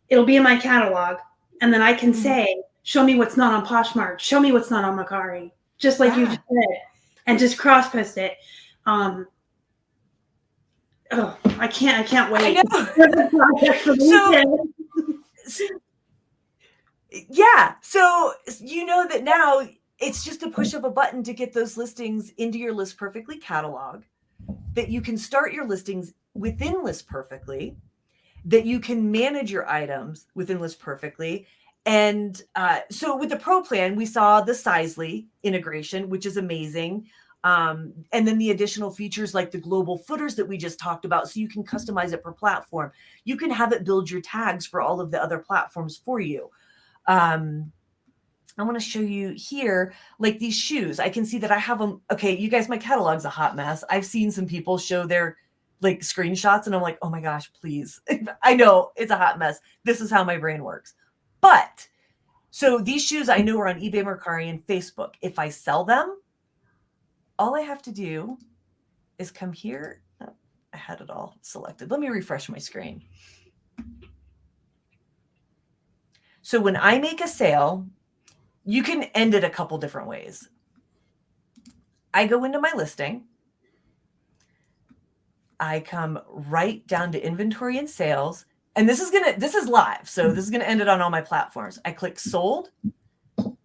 it'll be in my catalog. And then I can say, show me what's not on Poshmark. Show me what's not on Mercari. Just like you just said. And just cross post it. I can't wait. So you know that now it's just a push of a button to get those listings into your List Perfectly catalog, that you can start your listings within List Perfectly, that you can manage your items within List Perfectly. And so with the Pro Plan, we saw the Sizely integration, which is amazing. And then the additional features like the global footers that we just talked about, so you can customize it per platform. You can have it build your tags for all of the other platforms for you. I want to show you here, like these shoes. I can see that I have them. Okay, you guys, my catalog's a hot mess. I've seen some people show their like screenshots, and I'm like, oh my gosh, please. I know it's a hot mess. This is how my brain works. But so these shoes I know are on eBay, Mercari, and Facebook. If I sell them, all I have to do is come here. Oh, I had it all selected. Let me refresh my screen. So when I make a sale, you can end it a couple different ways. I go into my listing. I come right down to inventory and sales. And this is live. So this is going to end it on all my platforms. I click sold,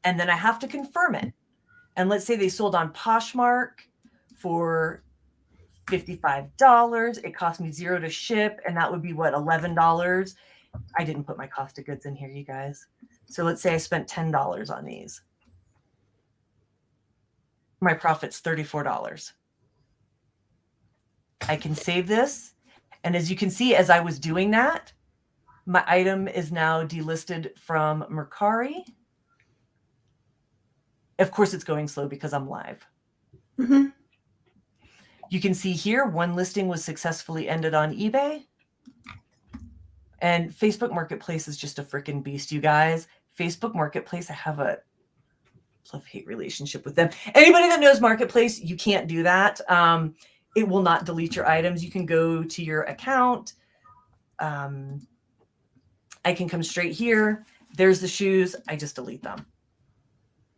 and then I have to confirm it. And let's say they sold on Poshmark for $55. It cost me $0 to ship, and that would be what, $11? I didn't put my cost of goods in here, you guys. So let's say I spent $10 on these. My profit's $34. I can save this. And as you can see, as I was doing that, my item is now delisted from Mercari. Of course, it's going slow because I'm live. Mm-hmm. You can see here, one listing was successfully ended on eBay. And Facebook Marketplace is just a freaking beast, you guys. Facebook Marketplace, I have a love-hate relationship with them. Anybody that knows Marketplace, you can't do that. It will not delete your items. You can go to your account. I can come straight here. There's the shoes. I just delete them.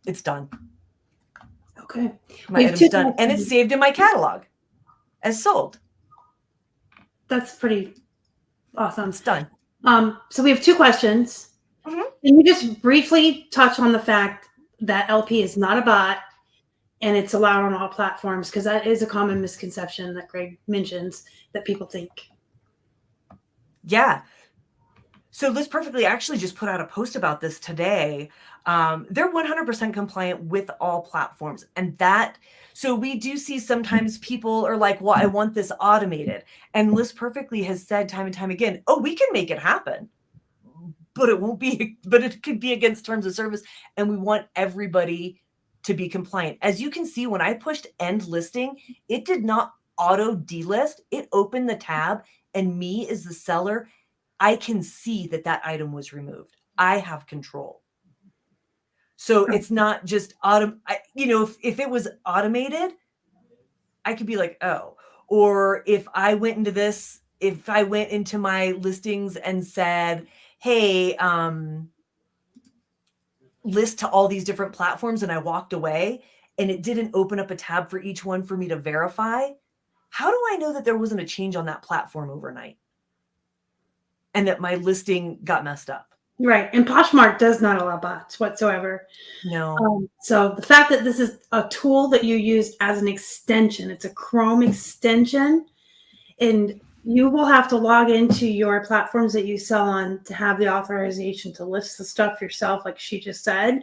It's done. Okay. My item's done. And it's saved in my catalog as sold. That's pretty awesome. It's done. So we have 2 questions. Mm-hmm. Can you just briefly touch on the fact that LP is not a bot and it's allowed on all platforms? Because that is a common misconception that Greg mentions that people think. Yeah. So Liz Perfectly actually just put out a post about this today. They're 100% compliant with all platforms. And so we do see sometimes people are like, well, I want this automated. And Liz Perfectly has said time and time again, oh, we can make it happen, but it could be against terms of service. And we want everybody to be compliant. As you can see, when I pushed end listing, it did not auto delist. It opened the tab, and me as the seller, I can see that item was removed. I have control. So it's not just if it was automated, I could be like, oh, or if I went into my listings and said, hey, list to all these different platforms, and I walked away and it didn't open up a tab for each one for me to verify, how do I know that there wasn't a change on that platform overnight and that my listing got messed up? Right. And Poshmark does not allow bots whatsoever. No. So the fact that this is a tool that you use as an extension, it's a Chrome extension, and you will have to log into your platforms that you sell on to have the authorization to list the stuff yourself, like she just said.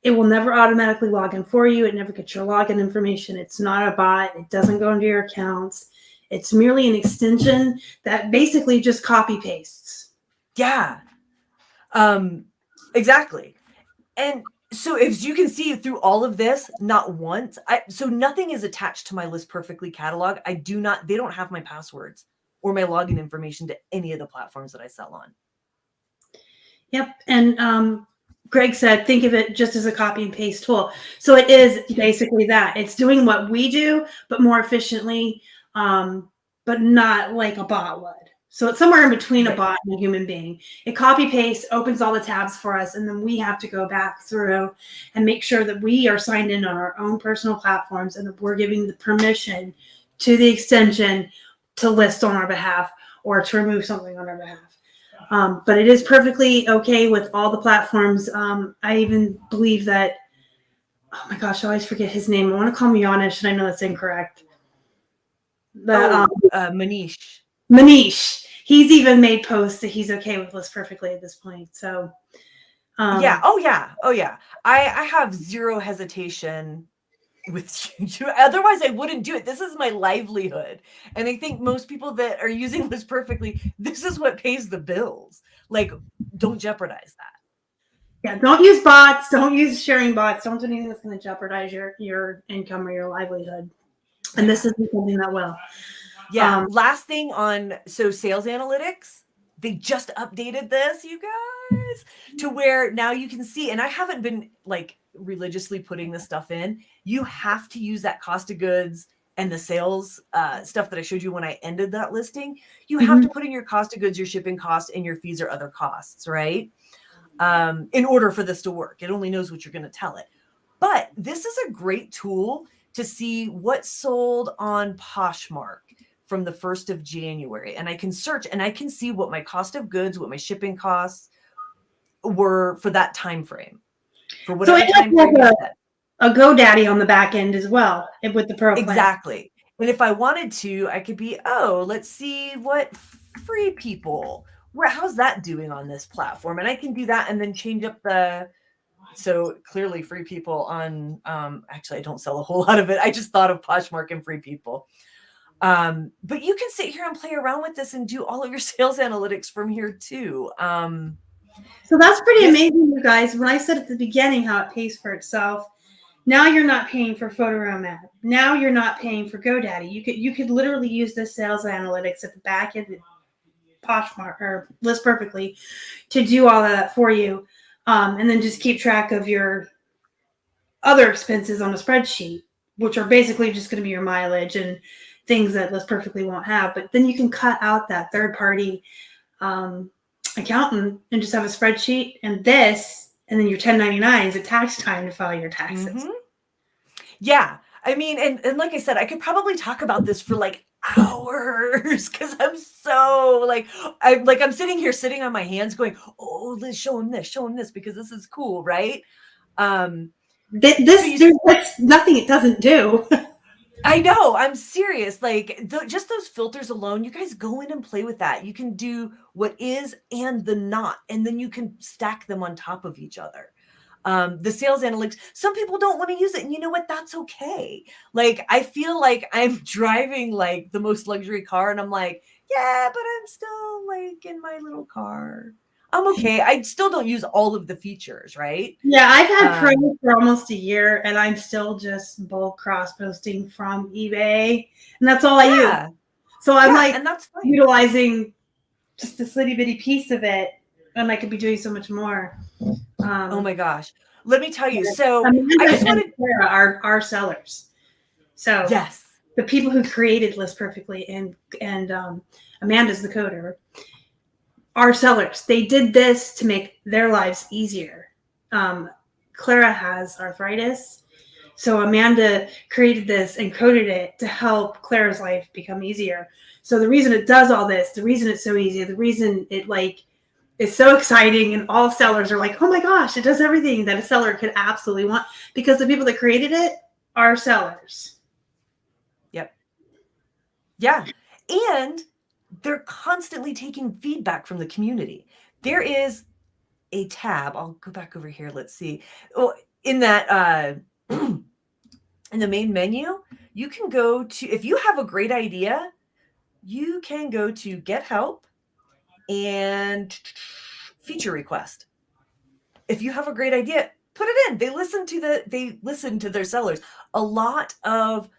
It will never automatically log in for you. It never gets your login information. It's not a bot. It doesn't go into your accounts. It's merely an extension that basically just copy pastes. Yeah. Exactly. And so as you can see through all of this, not once, so nothing is attached to my List Perfectly catalog. They don't have my passwords or my login information to any of the platforms that I sell on. Yep. And Greg said, think of it just as a copy and paste tool. So it is basically that. It's doing what we do, but more efficiently, but not like a bot would. So it's somewhere in between a bot and a human being. It copy pastes, opens all the tabs for us, and then we have to go back through and make sure that we are signed in on our own personal platforms and that we're giving the permission to the extension to list on our behalf or to remove something on our behalf. But it is perfectly okay with all the platforms. I even believe that, oh my gosh, I always forget his name. I want to call him Yanish, and I know that's incorrect. Manish. Manish. He's even made posts that he's okay with List Perfectly at this point. So, yeah. Oh, yeah. Oh, yeah. I have zero hesitation with you. Otherwise, I wouldn't do it. This is my livelihood. And I think most people that are using List Perfectly, this is what pays the bills. Like, don't jeopardize that. Yeah. Don't use bots. Don't use sharing bots. Don't do anything that's going to jeopardize your income or your livelihood. And this isn't something that will. Yeah. Last thing so sales analytics, they just updated this, you guys, to where now you can see, and I haven't been like religiously putting this stuff in. You have to use that cost of goods and the sales stuff that I showed you when I ended that listing. You have to put in your cost of goods, your shipping costs, and your fees or other costs, right? In order for this to work. It only knows what you're going to tell it. But this is a great tool to see what sold on Poshmark from the 1st of January. And I can search and I can see what my cost of goods, what my shipping costs were for that time frame. For whatever time frame a GoDaddy on the back end as well with the pro plan. Exactly. And if I wanted to, I could be, oh, let's see what free people, how's that doing on this platform? And I can do that and then change up so clearly free people on, actually I don't sell a whole lot of it. I just thought of Poshmark and free people. But you can sit here and play around with this and do all of your sales analytics from here too. So that's pretty amazing, you guys. When I said at the beginning how it pays for itself, now you're not paying for PhotoRomad. Now you're not paying for GoDaddy. You could literally use the sales analytics at the back end of Poshmark or List Perfectly to do all of that for you, and then just keep track of your other expenses on a spreadsheet, which are basically just going to be your mileage and things that List Perfectly won't have. But then you can cut out that third-party accountant and just have a spreadsheet and then your 1099s at tax time to file your taxes. Mm-hmm. Yeah. I mean, and like I said, I could probably talk about this for like hours because I'm so I'm sitting on my hands going, oh, Liz, show him this because this is cool, right? There's nothing it doesn't do. I know, I'm serious. Like just those filters alone, you guys go in and play with that. You can do what is and the not, and then you can stack them on top of each other. The sales analytics, some people don't want to use it, and you know what? That's okay. Like I feel like I'm driving like the most luxury car, and I'm like, yeah, but I'm still like in my little car. I'm okay. I still don't use all of the features, right? Yeah, I've had Pro for almost a year, and I'm still just bulk cross posting from eBay, and that's all I use. So I'm and that's utilizing just this little bitty piece of it, and I could be doing so much more. Oh my gosh, let me tell you. So I just wanted our sellers. So yes, the people who created List Perfectly and Amanda's the coder. Our sellers, they did this to make their lives easier. Clara has arthritis. So Amanda created this and coded it to help Clara's life become easier. So the reason it does all this, the reason it's so easy, the reason it is so exciting and all sellers are like, oh my gosh, it does everything that a seller could absolutely want because the people that created it are sellers. Yep. Yeah. And they're constantly taking feedback from the community. There is a tab. I'll go back over here. Let's see. Oh, in that in the main menu, you can go to, if you have a great idea, you can go to Get Help and Feature Request. If you have a great idea, put it in. They listen to their sellers. A lot of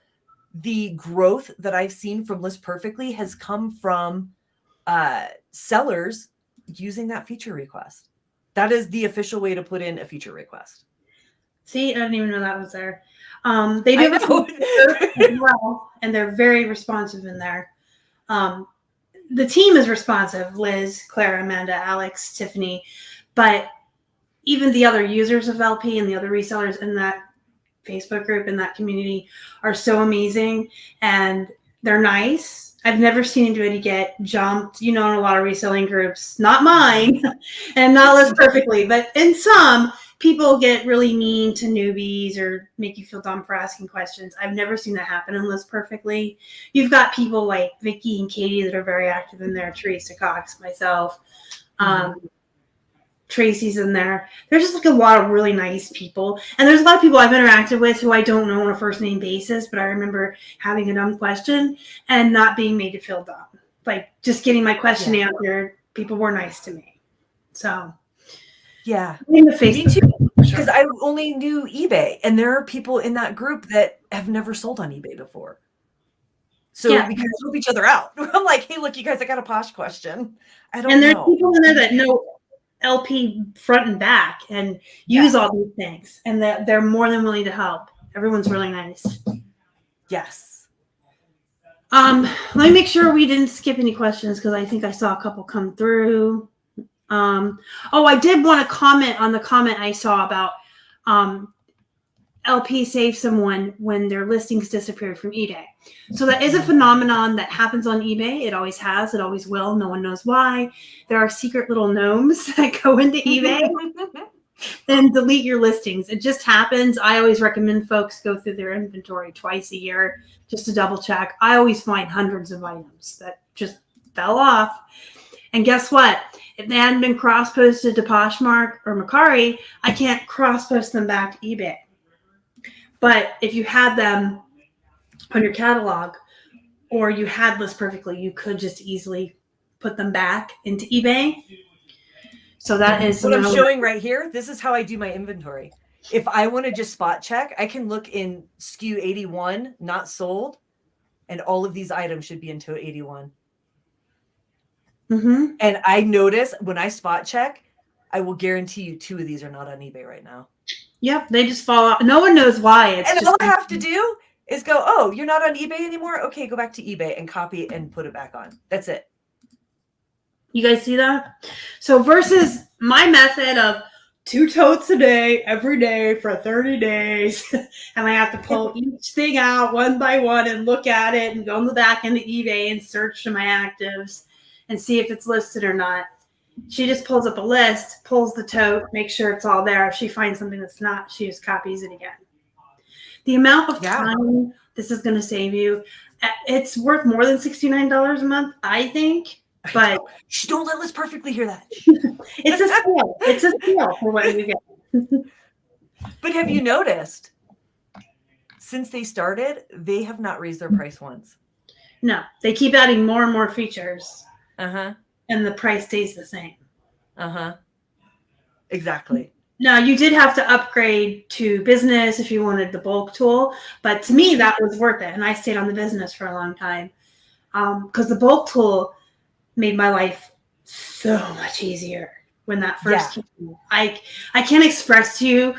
the growth that I've seen from List Perfectly has come from sellers using that feature request. That is the official way to put in a feature request. See, I didn't even know that was there. They do as well, and they're very responsive in there. The team is responsive, Liz, Clara, Amanda, Alex, Tiffany, but even the other users of LP and the other resellers in that Facebook group and that community are so amazing, and they're nice. I've never seen anybody get jumped, in a lot of reselling groups, not mine and not List Perfectly, but in some, people get really mean to newbies or make you feel dumb for asking questions. I've never seen that happen in List Perfectly. You've got people like Vicky and Katie that are very active in there, Teresa Cox, myself. Tracy's in there. There's just a lot of really nice people. And there's a lot of people I've interacted with who I don't know on a first name basis, but I remember having a dumb question and not being made to feel dumb. Just getting my question answered. People were nice to me. So yeah. In the Facebook, me too. Because I only knew eBay, and there are people in that group that have never sold on eBay before. So we kind of help each other out. I'm like, hey, look, you guys, I got a Posh question. I don't know. And there's people in there that know LP front and back and use all these things, and that they're more than willing to help. Everyone's really nice. Yes. Let me make sure we didn't skip any questions because I think I saw a couple come through. I did want to comment on the comment I saw about LP saved someone when their listings disappeared from eBay. So that is a phenomenon that happens on eBay. It always has. It always will. No one knows why. There are secret little gnomes that go into eBay and delete your listings. It just happens. I always recommend folks go through their inventory twice a year just to double check. I always find hundreds of items that just fell off. And guess what? If they hadn't been cross-posted to Poshmark or Mercari, I can't cross-post them back to eBay. But if you had them on your catalog or you had List Perfectly, you could just easily put them back into eBay. So that is what I'm showing right here. This is how I do my inventory. If I want to just spot check, I can look in SKU 81, not sold, and all of these items should be in tote 81. Mm-hmm. And I notice when I spot check, I will guarantee you 2 of these are not on eBay right now. Yep, they just fall out. No one knows why. And all I have to do is go, oh, you're not on eBay anymore? Okay, go back to eBay and copy and put it back on. That's it. You guys see that? So versus my method of 2 totes a day, every day for 30 days. And I have to pull each thing out one by one and look at it and go in the back into eBay and search for my actives and see if it's listed or not. She just pulls up a list, pulls the tote, makes sure it's all there. If she finds something that's not, she just copies it again. The amount of time this is going to save you, it's worth more than $69 a month, I think. But don't let List Perfectly hear that. It's a steal. It's a steal for what you get. But have you noticed, since they started, they have not raised their price once? No, they keep adding more and more features. Uh-huh. And the price stays the same. Uh-huh. Exactly. Now, you did have to upgrade to business if you wanted the bulk tool. But to me, that was worth it. And I stayed on the business for a long time. Because the bulk tool made my life so much easier when that first came. I can't express to you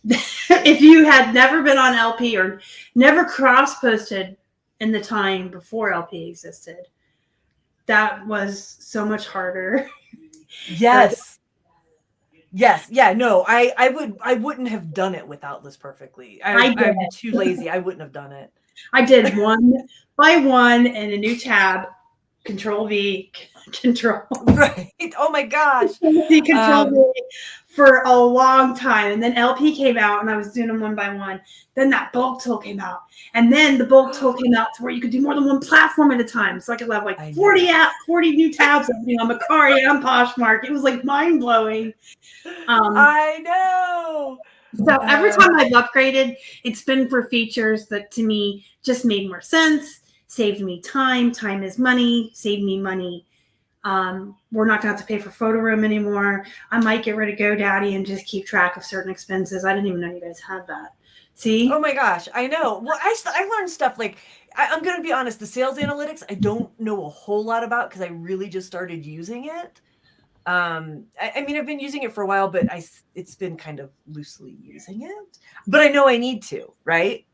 if you had never been on LP or never cross-posted in the time before LP existed. That was so much harder. Yes. Yes. Yeah. No, I wouldn't have done it without List Perfectly. I'm too lazy. I wouldn't have done it. I did one by one in a new tab. Control V, control. Right. Oh my gosh. Control V for a long time. And then LP came out and I was doing them one by one. Then that bulk tool came out. And then the bulk tool came out to where you could do more than one platform at a time. So I could have like 40 new tabs opening on Mercari and Poshmark. It was like mind blowing. I know. So every time I've upgraded, it's been for features that to me just made more sense. Saved me time. Time is money. Saved me money. We're not going to have to pay for photo room anymore. I might get rid of GoDaddy and just keep track of certain expenses. I didn't even know you guys had that. See? Oh my gosh, I know. Well, I learned stuff like, I'm going to be honest, the sales analytics, I don't know a whole lot about because I really just started using it. I mean, I've been using it for a while, but it's been kind of loosely using it. But I know I need to, right?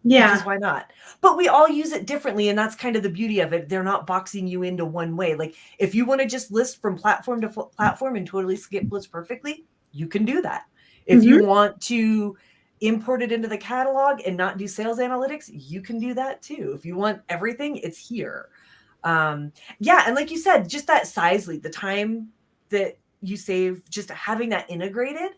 Yeah. Because why not? But we all use it differently, and that's kind of the beauty of it. They're not boxing you into one way. Like if you want to just list from platform to platform and totally skip List Perfectly, you can do that. If you want to import it into the catalog and not do sales analytics, you can do that too. If you want everything, it's here. Yeah, and like you said, just that size lead, the time that you save just having that integrated,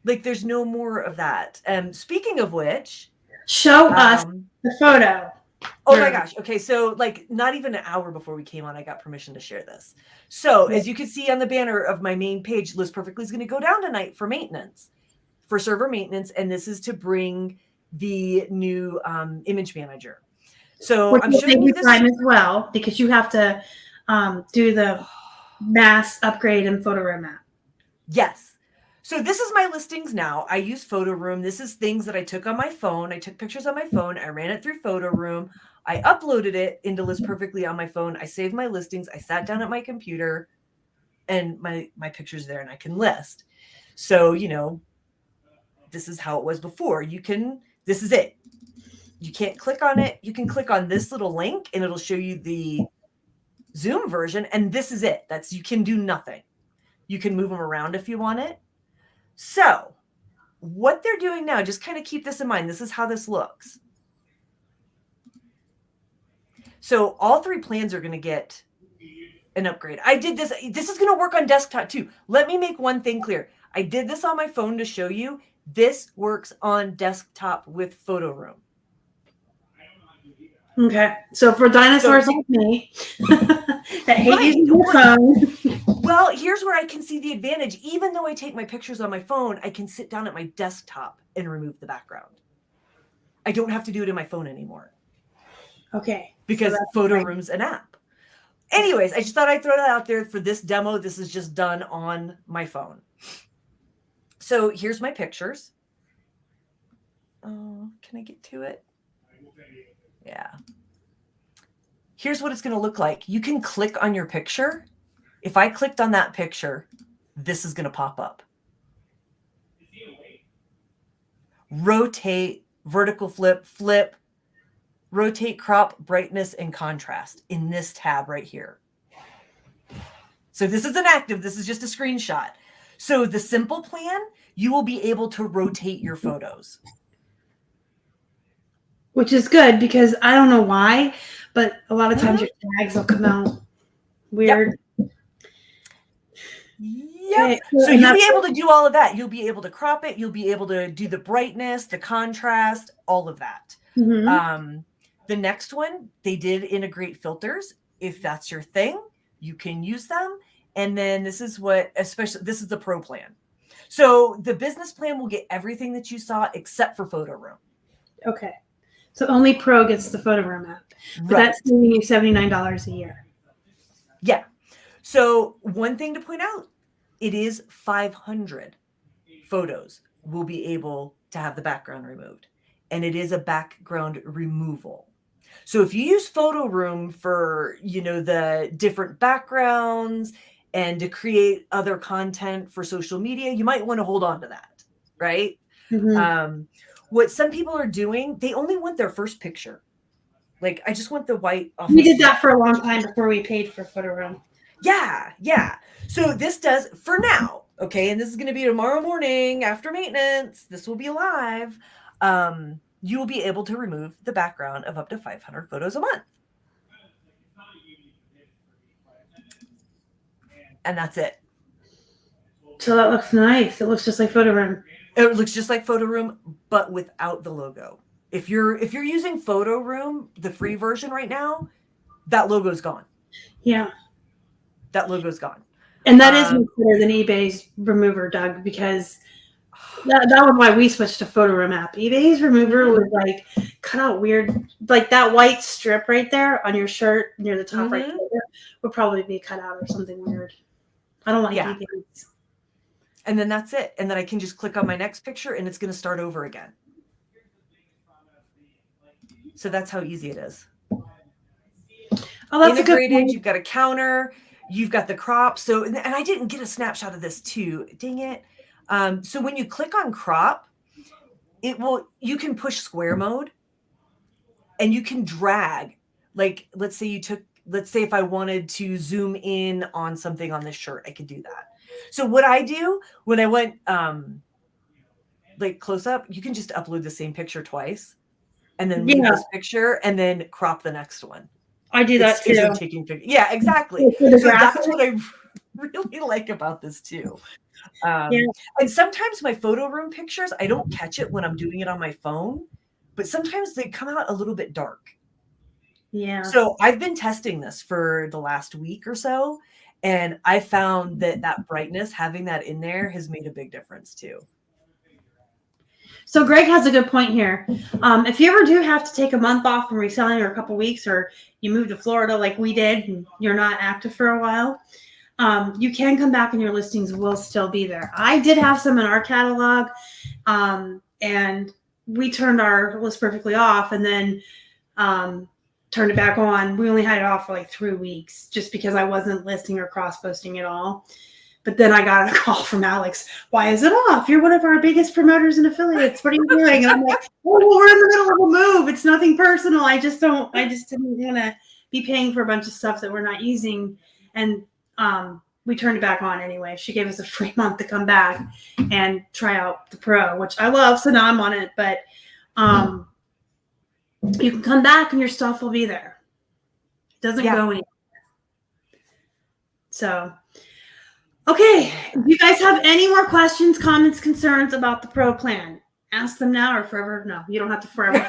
like there's no more of that. Speaking of which, show us the photo. Oh my gosh. Okay. So like not even an hour before we came on, I got permission to share this. So as you can see on the banner of my main page, List Perfectly is going to go down tonight for maintenance, for server maintenance. And this is to bring the new image manager. So which I'm will showing you this time as well, because you have to do the mass upgrade and photo room map. Yes. So this is my listings now. I use Photo Room. This is things that I took on my phone. I took pictures on my phone. I ran it through Photo Room. I uploaded it into List Perfectly on my phone. I saved my listings. I sat down at my computer and my picture's there and I can list. So, you know, this is how it was before. This is it. You can't click on it. You can click on this little link and it'll show you the Zoom version. And this is it. You can do nothing. You can move them around if you want it. So what they're doing now, just kind of keep this in mind. This is how this looks. So all 3 plans are going to get an upgrade. I did this. This is going to work on desktop too. Let me make one thing clear. I did this on my phone to show you. This works on desktop with Photo Room. Okay. So for dinosaurs like me that hate using your phone. Well, here's where I can see the advantage. Even though I take my pictures on my phone, I can sit down at my desktop and remove the background. I don't have to do it in my phone anymore. Okay. Because Photo Room's an app. Anyways, I just thought I'd throw that out there for this demo. This is just done on my phone. So here's my pictures. Oh, can I get to it? Yeah. Here's what it's going to look like. You can click on your picture. If I clicked on that picture, this is going to pop up. Rotate, vertical flip, flip, rotate, crop, brightness, and contrast in this tab right here. So this isn't active. This is just a screenshot. So the simple plan, you will be able to rotate your photos. Which is good because I don't know why, but a lot of times your tags will come out weird. Yep. So you'll be able to do all of that. You'll be able to crop it. You'll be able to do the brightness, the contrast, all of that. Mm-hmm. The next one, they did integrate filters. If that's your thing, you can use them. And then this is what, especially, this is the pro plan. So the business plan will get everything that you saw except for Photo Room. Okay. So only Pro gets the Photo Room app. But that's saving you $79 a year. Yeah. So one thing to point out, it is 500 photos will be able to have the background removed. And it is a background removal. So if you use Photo Room for, you know, the different backgrounds and to create other content for social media, you might want to hold on to that, right? Mm-hmm. What some people are doing, they only want their first picture. Like, I just want the white. We did that for a long time before we paid for Photo Room. Yeah, yeah. So this does, for now, okay, and this is going to be tomorrow morning after maintenance. This will be live. You will be able to remove the background of up to 500 photos a month. And that's it. So that looks nice. It looks just like Photo Room. It looks just like Photo Room, but without the logo. If you're using Photo Room, the free version right now, that logo's gone. Yeah. That logo's gone. And that is much better than eBay's remover, Doug, because that was why we switched to Photo Room app. eBay's remover would like cut out weird, like that white strip right there on your shirt near the top right there would probably be cut out or something weird. I don't like eBay's. And then that's it. And then I can just click on my next picture and it's going to start over again. So that's how easy it is. Oh, that's integrated. A good point. You've got a counter. You've got the crop. So, and I didn't get a snapshot of this too. Dang it. So when you click on crop, you can push square mode and you can drag. Like, let's say if I wanted to zoom in on something on this shirt, I could do that. So what I do when I went like close up, you can just upload the same picture twice and then leave this picture and then crop the next one. I do that too. Yeah, exactly. So that's what I really like about this too. And sometimes my Photo Room pictures, I don't catch it when I'm doing it on my phone, but sometimes they come out a little bit dark. Yeah. So I've been testing this for the last week or so, and I found that brightness, having that in there, has made a big difference too. So Greg has a good point here. If you ever do have to take a month off from reselling or a couple weeks, or you move to Florida like we did and you're not active for a while, you can come back and your listings will still be there. I did have some in our catalog, and we turned our list perfectly off and then turned it back on. We only had it off for like 3 weeks just because I wasn't listing or cross-posting at all. But then I got a call from Alex. Why is it off? You're one of our biggest promoters and affiliates. What are you doing? And I'm like, oh, well, we're in the middle of a move. It's nothing personal. I just didn't want to be paying for a bunch of stuff that we're not using. And we turned it back on anyway. She gave us a free month to come back and try out the Pro, which I love. So now I'm on it. But you can come back and your stuff will be there. It doesn't go anywhere. So... Okay, if you guys have any more questions, comments, concerns about the pro plan, ask them now or forever. No, you don't have to forever.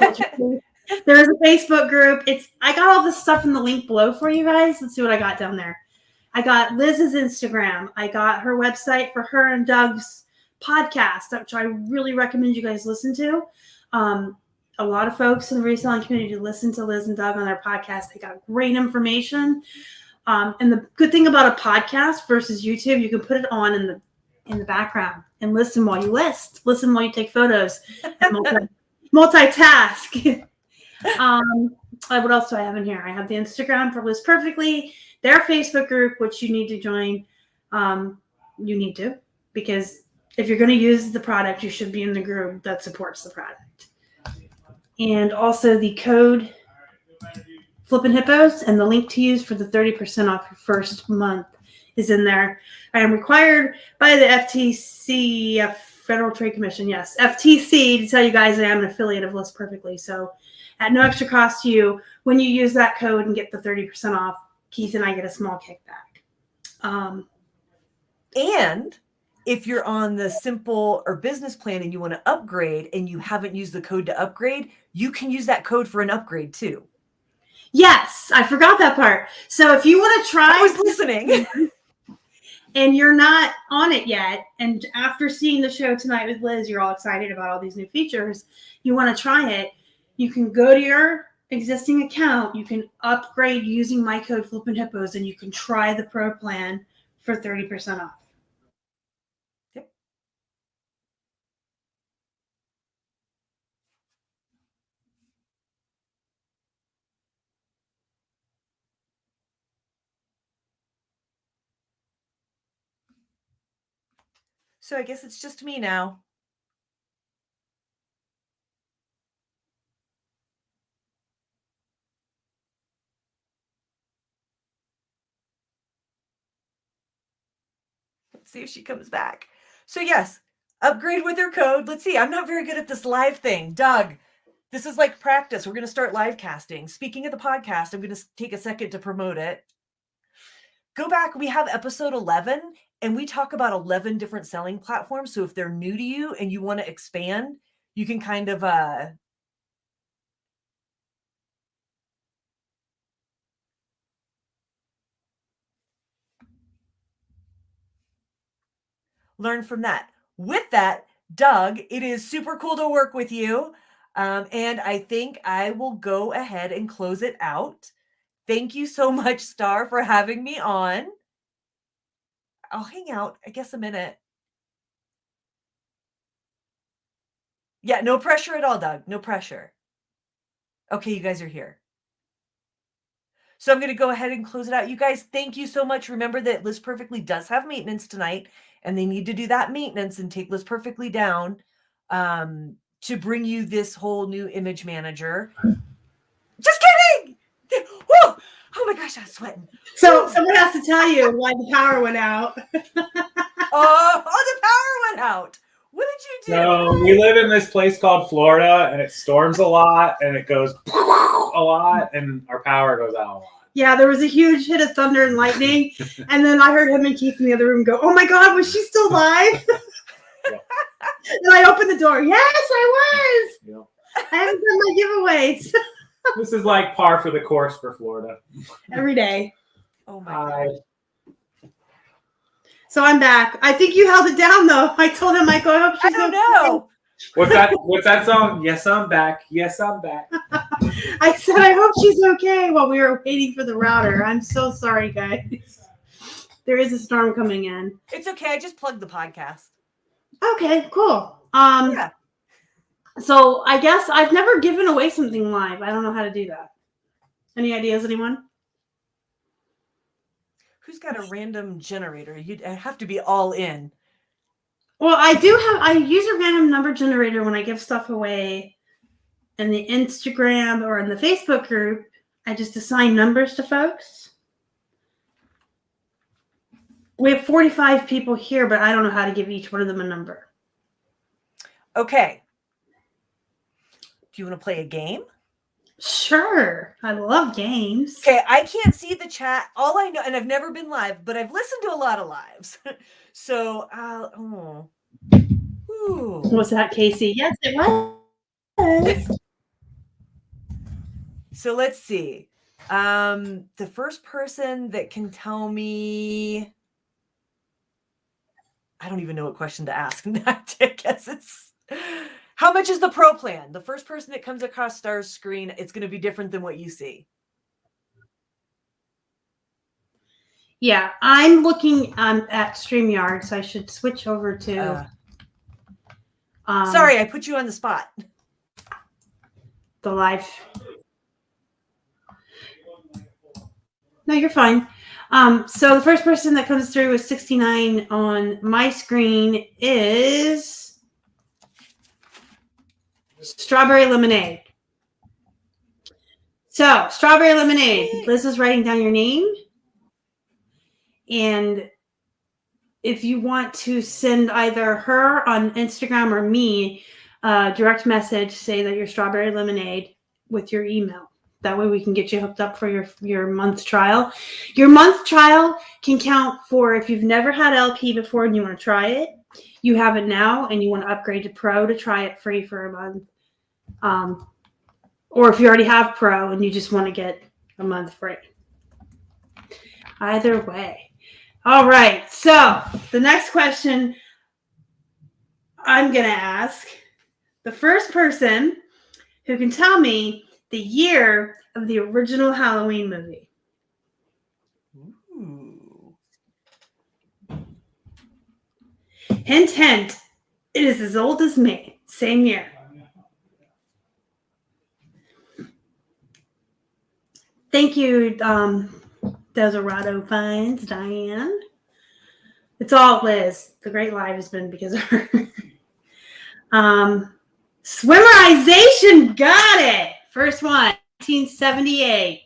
There's a Facebook group. I got all this stuff in the link below for you guys. Let's see what I got down there. I got Liz's Instagram. I got her website for her and Doug's podcast, which I really recommend you guys listen to. A lot of folks in the reselling community listen to Liz and Doug on their podcast. They got great information. And the good thing about a podcast versus YouTube, you can put it on in the background and listen while you list. Listen while you take photos. Multitask. What else do I have in here? I have the Instagram for Liz Perfectly, their Facebook group, which you need to join. You need to, because if you're going to use the product, you should be in the group that supports the product. And also the code Flippin Hippos and the link to use for the 30% off your first month is in there. I am required by the FTC, Federal Trade Commission, yes, FTC, to tell you guys I am an affiliate of Liz Perfectly. So at no extra cost to you, when you use that code and get the 30% off, Keith and I get a small kickback. And if you're on the simple or business plan and you want to upgrade and you haven't used the code to upgrade, you can use that code for an upgrade too. Yes, I forgot that part. So if you want to try, I was listening, and you're not on it yet, and after seeing the show tonight with Liz, you're all excited about all these new features, you want to try it, you can go to your existing account, you can upgrade using my code Flippin Hippos, and you can try the pro plan for 30% off. Yep. So I guess it's just me now. Let's see if she comes back. So yes, upgrade with her code. Let's see. I'm not very good at this live thing. Doug, this is like practice. We're going to start live casting. Speaking of the podcast, I'm going to take a second to promote it. Go back. We have episode 11 and we talk about 11 different selling platforms. So if they're new to you and you want to expand, you can kind of learn from that. With that, Doug, it is super cool to work with you. And I think I will go ahead and close it out. Thank you so much, Star, for having me on. I'll hang out, I guess, a minute. Yeah, no pressure at all, Doug. No pressure. Okay, you guys are here. So I'm going to go ahead and close it out. You guys, thank you so much. Remember that Liz Perfectly does have maintenance tonight, and they need to do that maintenance and take Liz Perfectly down to bring you this whole new image manager. Just kidding! Woo! Oh my gosh, I was sweating. So someone has to tell you why the power went out. Oh, the power went out. What did you do? So we live in this place called Florida, and it storms a lot, and it goes a lot, and our power goes out a lot. Yeah, there was a huge hit of thunder and lightning, and then I heard him and Keith in the other room go, "Oh my God, was she still live?" Yeah. And I opened the door. Yes, I was. Yeah. I haven't done my giveaways. This is like par for the course for Florida. Every day. Oh my God. So I'm back. I think you held it down though. I told him, Michael, I hope she's I don't know. What's that song? Yes, I'm back. Yes, I'm back. I said, I hope she's okay while we were waiting for the router. I'm so sorry, guys. There is a storm coming in. It's okay. I just plugged the podcast. Okay, cool. Yeah. So I guess I've never given away something live. I don't know how to do that. Any ideas, anyone? Who's got a random generator? You'd have to be all in. Well, I use a random number generator when I give stuff away in the Instagram or in the Facebook group. I just assign numbers to folks. We have 45 people here, but I don't know how to give each one of them a number. Okay. Do you want to play a game? Sure. I love games. Okay, I can't see the chat. All I know, and I've never been live, but I've listened to a lot of lives. So, Ooh. Was that Casey? Yes, it was. So let's see. The first person that can tell me, I don't even know what question to ask. I guess it's, how much is the pro plan? The first person that comes across Star's screen, it's going to be different than what you see. Yeah, I'm looking at StreamYard, so I should switch over to. Sorry, I put you on the spot. The live. No, you're fine. So the first person that comes through with 69 on my screen is Strawberry Lemonade. So, Strawberry Lemonade, Liz is writing down your name. And if you want to send either her on Instagram or me a direct message, say that you're Strawberry Lemonade with your email. That way we can get you hooked up for your month trial. Your month trial can count for if you've never had LP before and you want to try it. You have it now and you want to upgrade to Pro to try it free for a month. Or if you already have Pro and you just want to get a month free. Either way. All right. So the next question I'm going to ask, the first person who can tell me the year of the original Halloween movie. Ooh. Hint, hint. It is as old as me. Same year. Thank you, Desirado Finds, Diane. It's all Liz. The great live has been because of her. Swimmerization, got it. First one, 1978.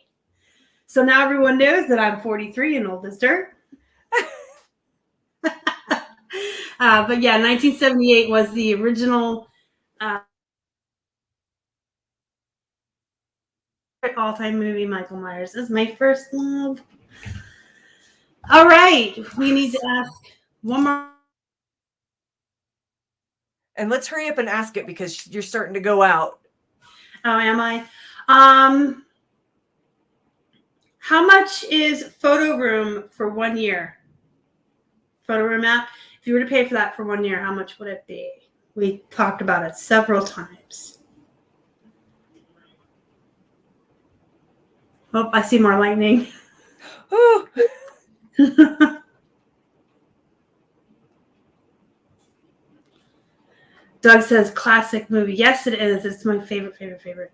So now everyone knows that I'm 43 and old as dirt. But yeah, 1978 was the original all-time movie. Michael Myers is my first love. All right, we need to ask one more. And let's hurry up and ask it because you're starting to go out. Oh, am I? How much is photo room for 1 year? Photo room app. If you were to pay for that for 1 year, how much would it be? We talked about it several times. Oh, I see more lightning. Doug says classic movie. Yes, it is. It's my favorite.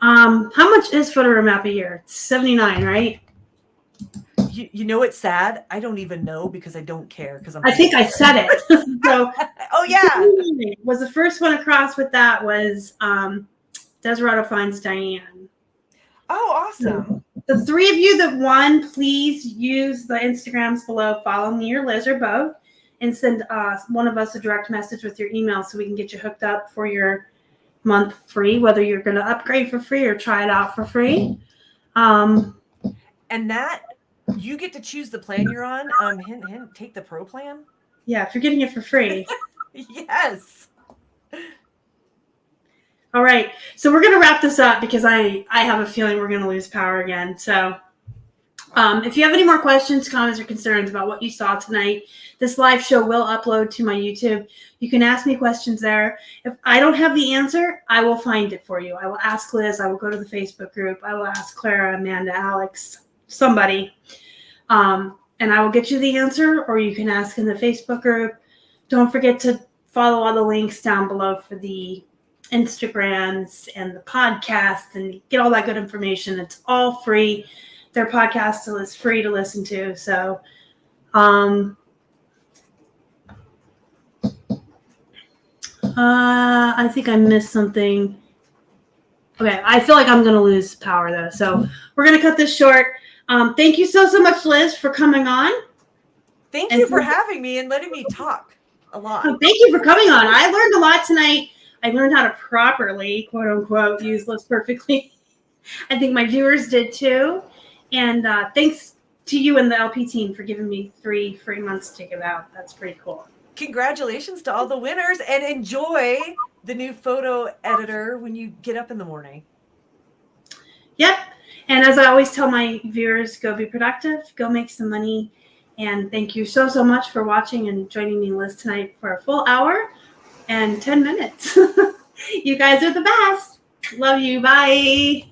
How much is photo room app a year? It's 79, right? You know what's sad? I don't even know because I don't care because I think I said it. So oh yeah. Was the first one across with that was Desirado Finds Diane. Oh, awesome. The three of you that won, please use the Instagrams below. Follow me or Liz or both. And send one of us a direct message with your email so we can get you hooked up for your month free, whether you're going to upgrade for free or try it out for free. And that, you get to choose the plan you're on. Hint, take the pro plan. Yeah, if you're getting it for free. Yes. All right. So we're going to wrap this up because I have a feeling we're going to lose power again. So if you have any more questions, comments, or concerns about what you saw tonight, this live show will upload to my YouTube. You can ask me questions there. If I don't have the answer, I will find it for you. I will ask Liz. I will go to the Facebook group. I will ask Clara, Amanda, Alex, somebody. And I will get you the answer, or you can ask in the Facebook group. Don't forget to follow all the links down below for the Instagrams and the podcast and get all that good information. It's all free. Their podcast is free to listen to. So, I think I missed something. Okay, I feel like I'm going to lose power though. So we're going to cut this short. Thank you so much, Liz, for coming on. Thank you for having me and letting me talk a lot. Thank you for coming on. I learned a lot tonight. I learned how to properly, quote unquote, use List Perfectly. I think my viewers did too. And thanks to you and the LP team for giving me 3 free months to give out. That's pretty cool. Congratulations to all the winners, and enjoy the new photo editor when you get up in the morning. Yep. And as I always tell my viewers, go be productive, go make some money. And thank you so, so much for watching and joining me, Liz, tonight for a full hour and 10 minutes. You guys are the best. Love you. Bye.